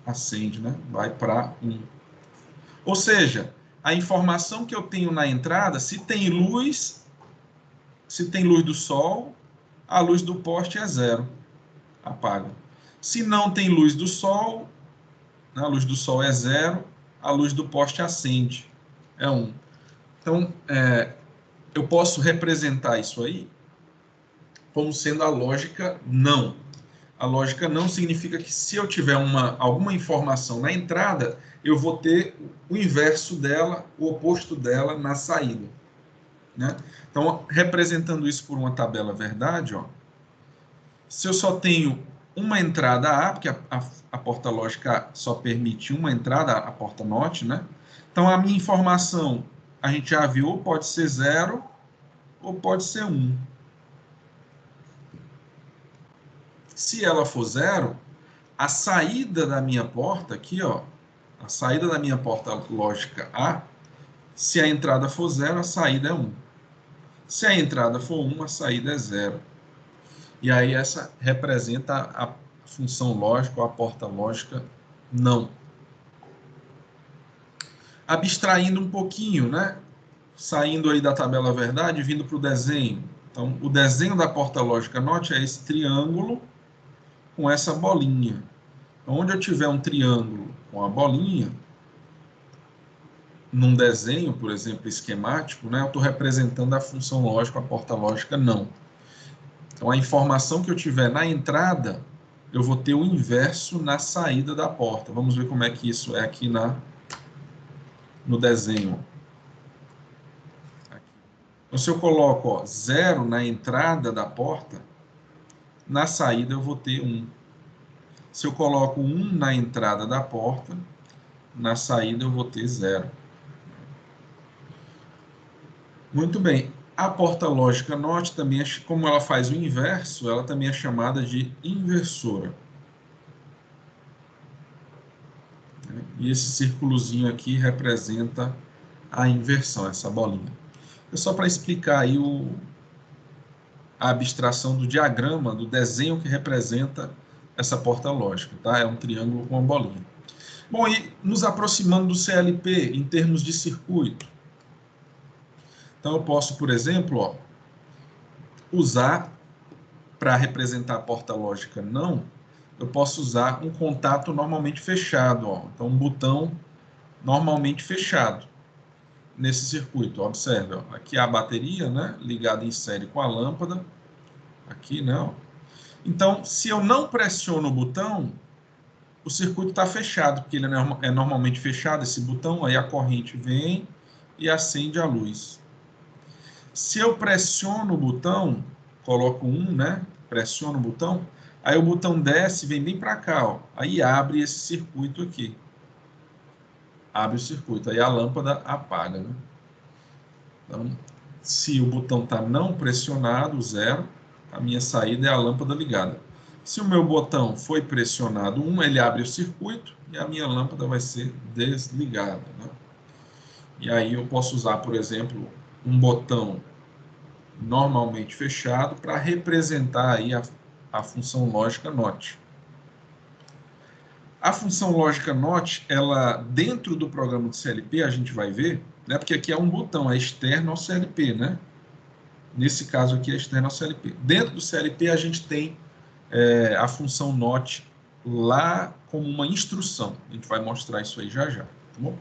Acende, né? Vai para 1. Ou seja, a informação que eu tenho na entrada, se tem luz do sol, a luz do poste é 0, apaga. Se não tem luz do sol, a luz do sol é 0, a luz do poste acende, é 1. Então, eu posso representar isso aí como sendo a lógica não. A lógica não significa que se eu tiver alguma informação na entrada, eu vou ter o inverso dela, o oposto dela na saída, né? Então, representando isso por uma tabela verdade, ó, se eu só tenho uma entrada A, porque a porta lógica só permite uma entrada, a porta NOT, né? Então, a minha informação, a gente já viu, ou pode ser 0, ou pode ser 1. Se ela for 0, a saída da minha porta aqui, ó, a saída da minha porta lógica A, se a entrada for 0, a saída é 1. Se a entrada for 1, a saída é 0. E aí essa representa a função lógica ou a porta lógica não. Abstraindo um pouquinho, né? Saindo aí da tabela verdade, vindo para o desenho. Então, o desenho da porta lógica NOT é esse triângulo com essa bolinha. Onde eu tiver um triângulo com a bolinha, num desenho, por exemplo, esquemático, né, eu estou representando a função lógica, a porta lógica não. Então, a informação que eu tiver na entrada, eu vou ter o inverso na saída da porta. Vamos ver como é que isso é aqui no desenho. Aqui. Então, se eu coloco 0 na entrada da porta, na saída eu vou ter 1. Se eu coloco 1 na entrada da porta, na saída eu vou ter 0. Muito bem. A porta lógica NOT também, como ela faz o inverso, ela também é chamada de inversora. E esse círculozinho aqui representa a inversão, essa bolinha. É só para explicar aí a abstração do diagrama, do desenho que representa essa porta lógica, tá? É um triângulo com uma bolinha. Bom, e nos aproximando do CLP em termos de circuito. Então, eu posso, por exemplo, ó, usar, para representar a porta lógica não, eu posso usar um contato normalmente fechado. Ó. Então, um botão normalmente fechado nesse circuito. Ó, observe, ó, aqui a bateria, né, ligada em série com a lâmpada. Aqui, né? Ó. Então, se eu não pressiono o botão, o circuito está fechado, porque ele é normalmente fechado, esse botão, aí a corrente vem e acende a luz. Se eu pressiono o botão, coloco 1, né? Pressiono o botão, aí o botão desce e vem bem para cá, ó. Aí abre esse circuito aqui. Abre o circuito, aí a lâmpada apaga, né? Então, se o botão está não pressionado, 0, a minha saída é a lâmpada ligada. Se o meu botão foi pressionado 1, ele abre o circuito e a minha lâmpada vai ser desligada, né? E aí eu posso usar, por exemplo, um botão normalmente fechado para representar aí a função lógica NOT. A função lógica NOT, ela dentro do programa de CLP, a gente vai ver, né, porque aqui é um botão, é externo ao CLP, né? Nesse caso aqui é externo ao CLP. Dentro do CLP a gente tem a função NOT lá como uma instrução. A gente vai mostrar isso aí já já, tá bom?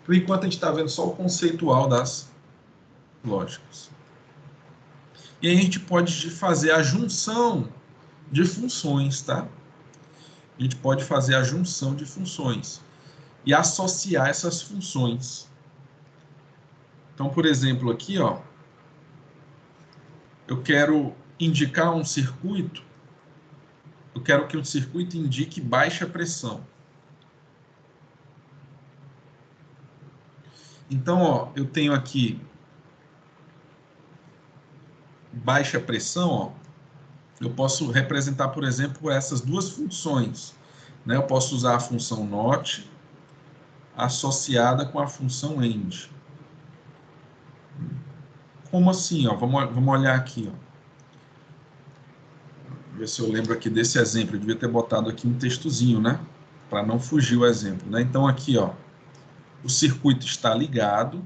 Por enquanto a gente está vendo só o conceitual das lógicas. E aí a gente pode fazer a junção de funções, tá? A gente pode fazer a junção de funções e associar essas funções. Então, por exemplo, aqui, ó, eu quero indicar um circuito, eu quero que um circuito indique baixa pressão. Então, ó, eu tenho aqui baixa pressão, ó, eu posso representar, por exemplo, essas duas funções, né? Eu posso usar a função NOT associada com a função END. Como assim? Ó? Vamos olhar aqui. Ó. Ver se eu lembro aqui desse exemplo. Eu devia ter botado aqui um textozinho, né? Para não fugir o exemplo. Né? Então, aqui, ó, o circuito está ligado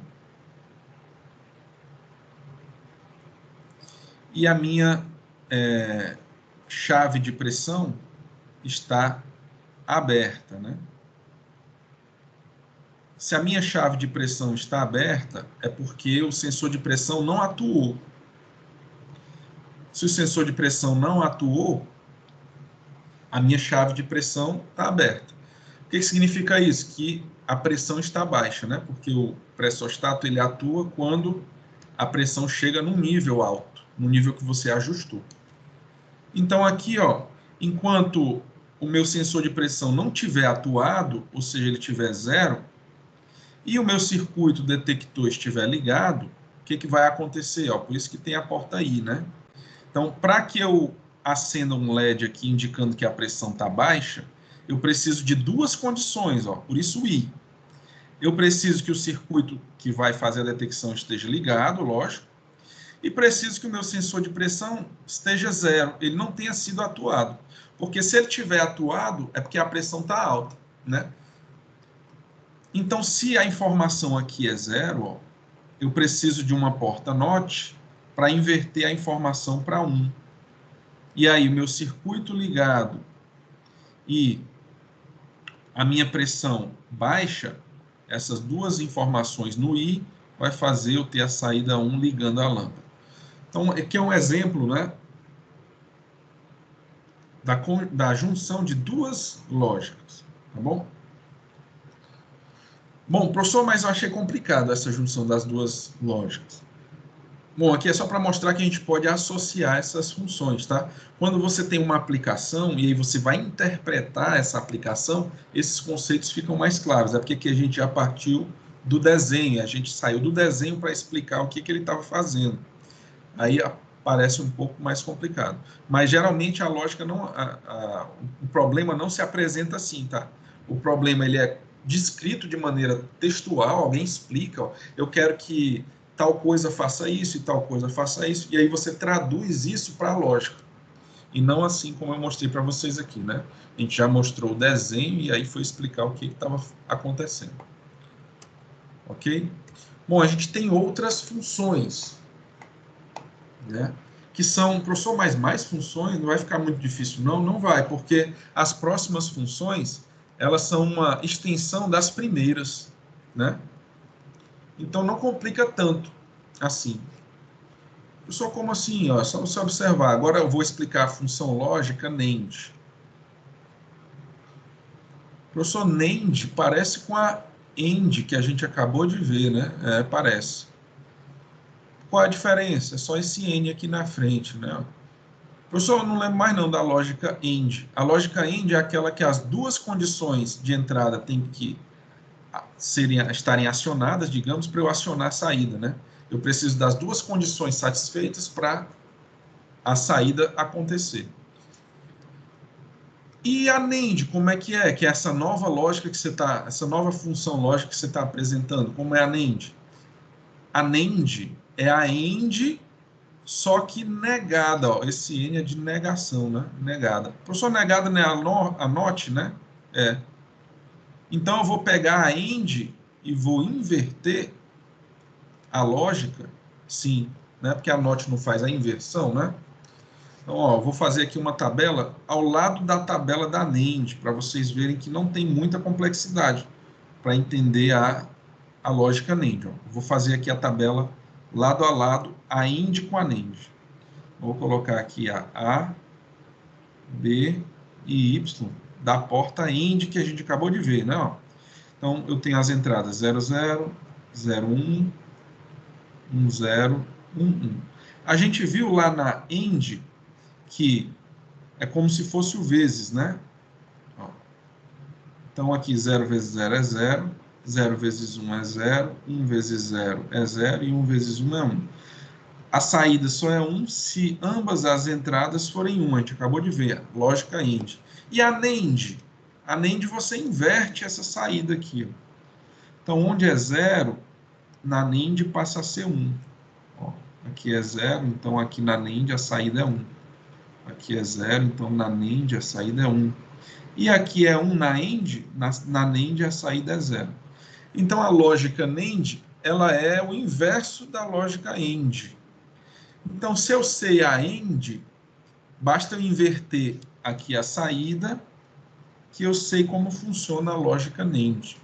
e a minha chave de pressão está aberta, né? Se a minha chave de pressão está aberta, é porque o sensor de pressão não atuou. Se o sensor de pressão não atuou, a minha chave de pressão está aberta. O que significa isso? Que a pressão está baixa, né? Porque o pressostato ele atua quando a pressão chega num nível alto, no nível que você ajustou. Então aqui, ó, enquanto o meu sensor de pressão não tiver atuado, ou seja, ele tiver zero, e o meu circuito detector estiver ligado, o que vai acontecer? Ó, por isso que tem a porta I, né? Então, para que eu acenda um LED aqui indicando que a pressão está baixa, eu preciso de duas condições, ó, por isso I. Eu preciso que o circuito que vai fazer a detecção esteja ligado, lógico, e preciso que o meu sensor de pressão esteja zero, ele não tenha sido atuado. Porque se ele tiver atuado, é porque a pressão está alta, né? Então, se a informação aqui é zero, ó, eu preciso de uma porta NOT para inverter a informação para 1. E aí, meu circuito ligado e a minha pressão baixa, essas duas informações no I, vai fazer eu ter a saída 1 ligando a lâmpada. Então, aqui é um exemplo, né, da junção de duas lógicas, tá bom? Bom, professor, mas eu achei complicado essa junção das duas lógicas. Bom, aqui é só para mostrar que a gente pode associar essas funções, tá? Quando você tem uma aplicação e aí você vai interpretar essa aplicação, esses conceitos ficam mais claros. É porque aqui a gente já partiu do desenho, a gente saiu do desenho para explicar o que ele estava fazendo. Aí parece um pouco mais complicado. Mas geralmente a lógica não, o problema não se apresenta assim, tá? O problema ele é descrito de maneira textual, alguém explica, ó, eu quero que tal coisa faça isso e tal coisa faça isso, e aí você traduz isso para a lógica. E não assim como eu mostrei para vocês aqui, né? A gente já mostrou o desenho e aí foi explicar o que estava acontecendo. Ok? Bom, a gente tem outras funções, né? Que são, professor, mas mais funções, não vai ficar muito difícil? Não, não vai, porque as próximas funções, elas são uma extensão das primeiras, né? Então, não complica tanto assim. Professor, como assim? Ó, só você observar. Agora eu vou explicar a função lógica NAND. Professor, NAND parece com a AND que a gente acabou de ver, né? É, parece. Qual a diferença? É só esse N aqui na frente, né? Professor, eu não lembro mais não da lógica AND. A lógica AND é aquela que as duas condições de entrada têm que estarem acionadas, digamos, para eu acionar a saída, né? Eu preciso das duas condições satisfeitas para a saída acontecer. E a NAND, como é que é? Que é essa nova lógica que você está, essa nova função lógica que você está apresentando, como é a NAND? A NAND é a AND, só que negada, ó, esse N é de negação, né? Negada. Professor, negada não é a NOT, né? É. Então eu vou pegar a AND e vou inverter a lógica, sim, né? Porque a NOT não faz a inversão, né? Então, ó, vou fazer aqui uma tabela ao lado da tabela da NAND, para vocês verem que não tem muita complexidade para entender a lógica NAND. Ó. Vou fazer aqui a tabela lado a lado, a AND com a NAND. Vou colocar aqui a B e Y da porta AND que a gente acabou de ver, né? Ó. Então, eu tenho as entradas 00, 01, 10, 11. A gente viu lá na AND que é como se fosse o vezes, né? Ó. Então, aqui 0 vezes 0 é 0, 0 vezes 1 é 0, 1 vezes 0 é 0 e 1 vezes 1 é 1. A saída só é 1 se ambas as entradas forem 1, a gente acabou de ver, lógica AND. E a NAND? A NAND você inverte essa saída aqui. Ó. Então, onde é 0, na NAND passa a ser 1. Ó, aqui é 0, então aqui na NAND a saída é 1. Aqui é 0, então na NAND a saída é 1. E aqui é 1 na AND, na NAND a saída é 0. Então, a lógica NAND, ela é o inverso da lógica AND. Então, se eu sei a AND, basta eu inverter aqui a saída, que eu sei como funciona a lógica NAND.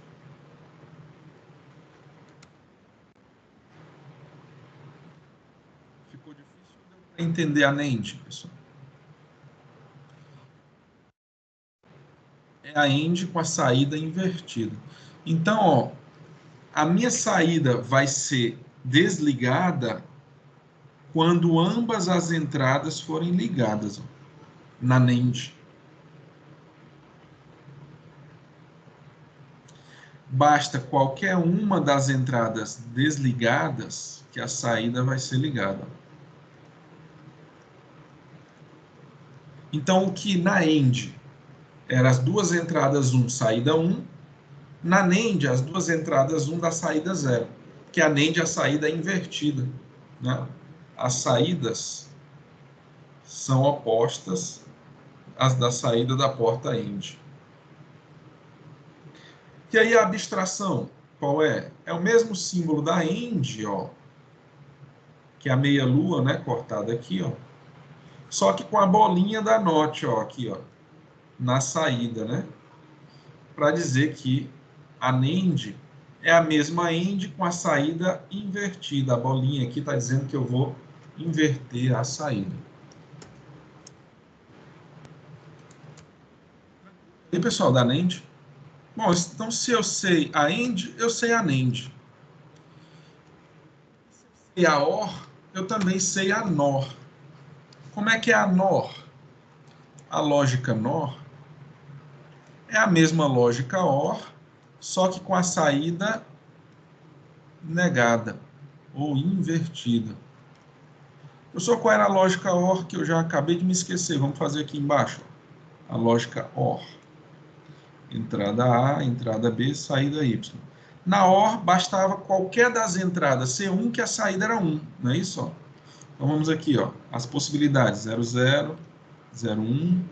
Ficou difícil de entender a NAND, pessoal? É a AND com a saída invertida. Então, ó, a minha saída vai ser desligada quando ambas as entradas forem ligadas, ó, na NAND. Basta qualquer uma das entradas desligadas que a saída vai ser ligada. Então, o que na AND eram as duas entradas 1, saída 1, na NAND as duas entradas 1 da saída 0, que a NAND a saída é invertida, né? As saídas são opostas às da saída da porta AND. E aí a abstração, qual é? É o mesmo símbolo da AND, ó, que é a meia-lua, né, cortada aqui, ó, só que com a bolinha da NOT, ó, aqui, ó, na saída, né, para dizer que a NAND é a mesma AND com a saída invertida. A bolinha aqui está dizendo que eu vou inverter a saída. E pessoal, da NAND? Bom, então se eu sei a AND, eu sei a NAND. Se eu sei a OR, eu também sei a NOR. Como é que é a NOR? A lógica NOR é a mesma lógica OR, só que com a saída negada ou invertida. Professor, qual era a lógica OR que eu já acabei de me esquecer? Vamos fazer aqui embaixo. A lógica OR. Entrada A, entrada B, saída Y. Na OR, bastava qualquer das entradas ser 1, que a saída era 1. Não é isso? Ó? Então, vamos aqui. Ó, as possibilidades. 00, 01,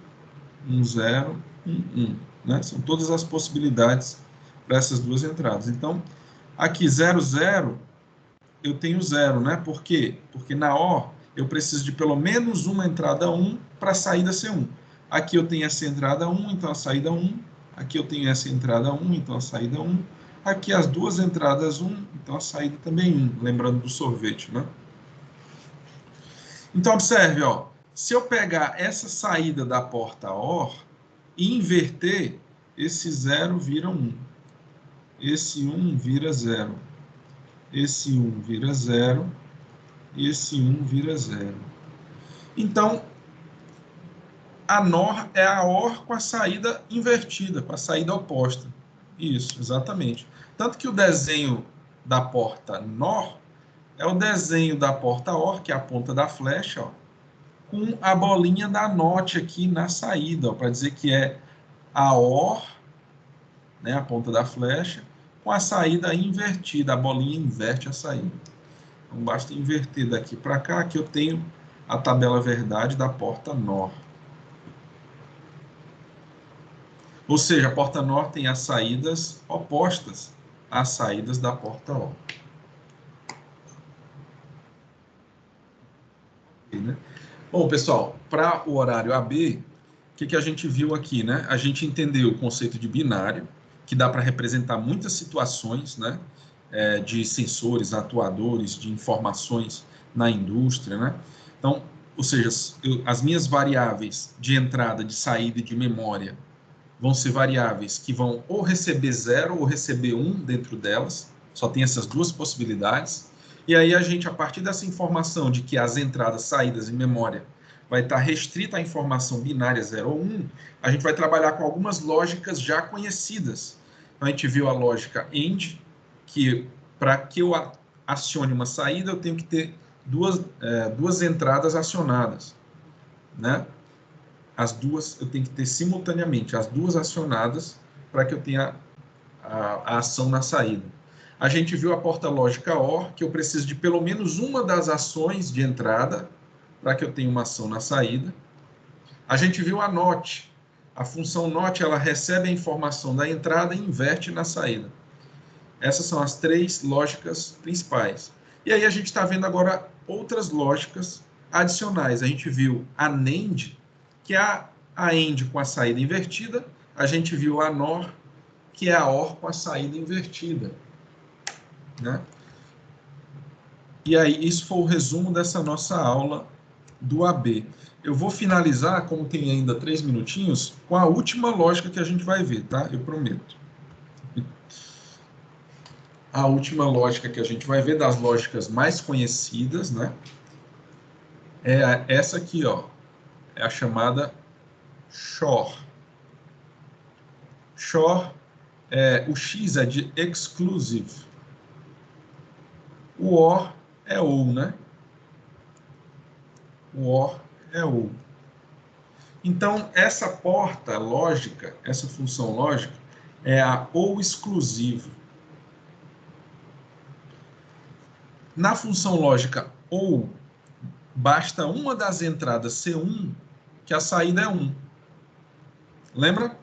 10, 11. Né? São todas as possibilidades para essas duas entradas. Então, aqui 00, eu tenho 0. Né? Por quê? Porque na OR, eu preciso de pelo menos uma entrada 1 para a saída ser 1. Aqui eu tenho essa entrada 1, então a saída 1. Aqui eu tenho essa entrada 1, então a saída 1. Aqui as duas entradas 1, então a saída também 1. Lembrando do sorvete, né? Então, observe, ó. Se eu pegar essa saída da porta OR e inverter, esse 0 vira 1. Esse 1 vira 0. Esse 1 vira 0. E esse 1 vira 0. Então, a NOR é a OR com a saída invertida, com a saída oposta. Isso, exatamente. Tanto que o desenho da porta NOR é o desenho da porta OR, que é a ponta da flecha, ó, com a bolinha da NOT aqui na saída, para dizer que é a OR, né, a ponta da flecha, com a saída invertida. A bolinha inverte a saída. Então, basta inverter daqui para cá, que eu tenho a tabela verdade da porta NOR. Ou seja, a porta NOR tem as saídas opostas às saídas da porta OR. Né? Bom, pessoal, para o horário AB, o que a gente viu aqui? Né? A gente entendeu o conceito de binário, que dá para representar muitas situações, né? De sensores, atuadores, de informações na indústria. Né? Então, ou seja, as minhas variáveis de entrada, de saída e de memória vão ser variáveis que vão ou receber 0 ou receber 1 dentro delas, só tem essas duas possibilidades. E aí a gente, a partir dessa informação de que as entradas, saídas e memória vai estar restrita à informação binária 0 ou 1, a gente vai trabalhar com algumas lógicas já conhecidas. Então, a gente viu a lógica AND, que para que eu acione uma saída, eu tenho que ter duas entradas acionadas, né? As duas eu tenho que ter simultaneamente, as duas acionadas, para que eu tenha a ação na saída. A gente viu a porta lógica OR, que eu preciso de pelo menos uma das ações de entrada para que eu tenha uma ação na saída. A gente viu a NOT. A função NOT, ela recebe a informação da entrada e inverte na saída. Essas são as 3 lógicas principais. E aí a gente está vendo agora outras lógicas adicionais. A gente viu a NAND, que é a AND com a saída invertida. A gente viu a NOR, que é a OR com a saída invertida, né? E aí, isso foi o resumo dessa nossa aula do AB. Eu vou finalizar, como tem ainda 3 minutinhos, com a última lógica que a gente vai ver, tá? Eu prometo. A última lógica que a gente vai ver, das lógicas mais conhecidas, né? É essa aqui, ó. É a chamada XOR. XOR, o X é de exclusive. O OR é OU, né? O OR é OU. Então, essa porta lógica, essa função lógica, é a OU exclusivo. Na função lógica OU, basta uma das entradas ser 1, que a saída é 1. Lembra?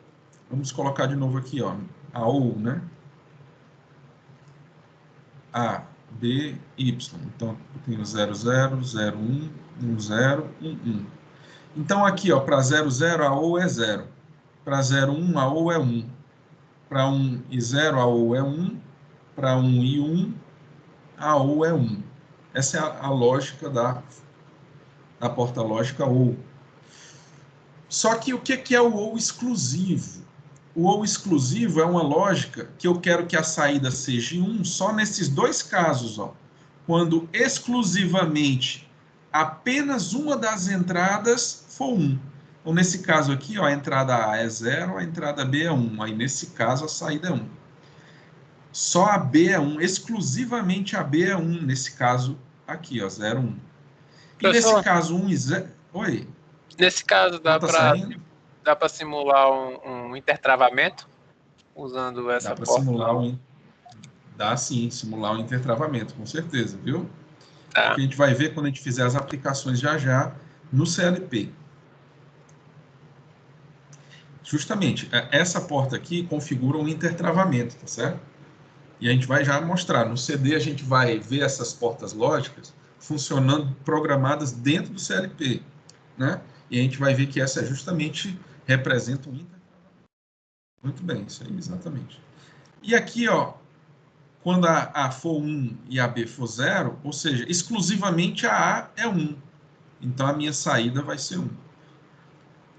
Vamos colocar de novo aqui, ó, a OU, né? A, B, Y. Então, eu tenho 0, 0, 0, 1, 1, 0, 1, 1. Então, aqui, ó, para 0, 0, a OU é 0. Para 0, 1, a OU é 1. Para 1 e 0, a OU é 1. Para 1 e 1, a OU é 1. Essa é a lógica da porta lógica OU. Só que o que é o OU exclusivo? O OU exclusivo é uma lógica que eu quero que a saída seja 1 só nesses 2 casos, ó. Quando exclusivamente apenas uma das entradas for 1. Então, nesse caso aqui, ó, a entrada A é 0, a entrada B é 1. Aí, nesse caso, a saída é 1. Só a B é 1, exclusivamente a B é 1, nesse caso aqui, ó, 0, 1. E Professor, nesse caso, 1 e 0... Oi? nesse caso, Não tá saindo? dá para simular um intertravamento usando essa Dá para porta? simular Dá sim, simular um intertravamento, com certeza, viu? Tá. Que a gente vai ver quando a gente fizer as aplicações já no CLP. Justamente, essa porta aqui configura um intertravamento, tá certo? E a gente vai já mostrar. No CD a gente vai ver essas portas lógicas funcionando, programadas dentro do CLP, né? E a gente vai ver que essa justamente representa um intertravamento. Muito bem, isso aí, exatamente. E aqui, ó, quando a A for 1 e a B for 0, ou seja, exclusivamente a A é 1. Então, a minha saída vai ser 1.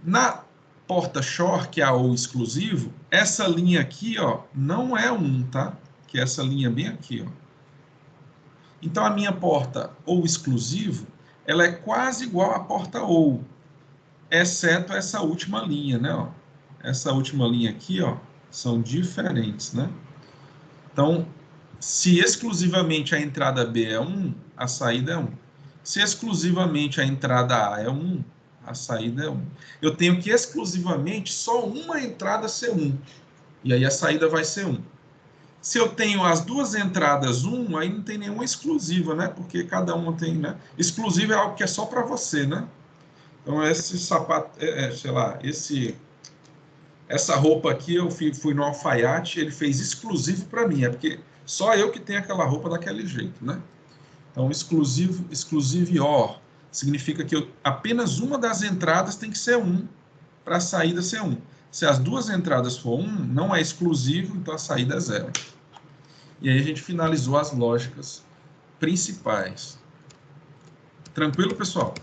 Na porta XOR, que é a OU exclusivo, essa linha aqui, ó, não é 1, tá? Que é essa linha bem aqui, ó. Então, a minha porta OU exclusivo, ela é quase igual à porta OU, exceto essa última linha, né? Ó. Essa última linha aqui, ó, são diferentes, né? Então, se exclusivamente a entrada B é 1, a saída é 1. Se exclusivamente a entrada A é 1, a saída é 1. Eu tenho que exclusivamente só uma entrada ser 1. E aí a saída vai ser 1. Se eu tenho as duas entradas 1, aí não tem nenhuma exclusiva, né? Porque cada uma tem, né? Exclusivo é algo que é só para você, né? Então, esse sapato, sei lá, essa roupa aqui, eu fui no alfaiate, ele fez exclusivo para mim, é porque só eu que tenho aquela roupa daquele jeito, né? Então, exclusive OR, significa que apenas uma das entradas tem que ser 1, para a saída ser 1. Se as duas entradas for 1, não é exclusivo, então a saída é 0. E aí a gente finalizou as lógicas principais. Tranquilo, pessoal?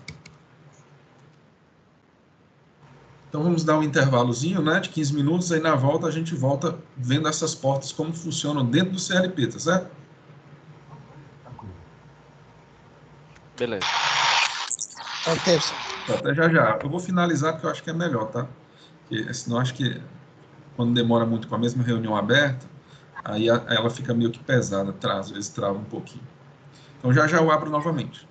Então vamos dar um intervalozinho, né, de 15 minutos, aí na volta a gente volta vendo essas portas, como funcionam dentro do CLP, tá certo? Beleza. Ok, pessoal. Até já. Eu vou finalizar porque eu acho que é melhor, tá? Porque senão acho que quando demora muito com a mesma reunião aberta, aí ela fica meio que pesada, às vezes trava um pouquinho. Então já eu abro novamente.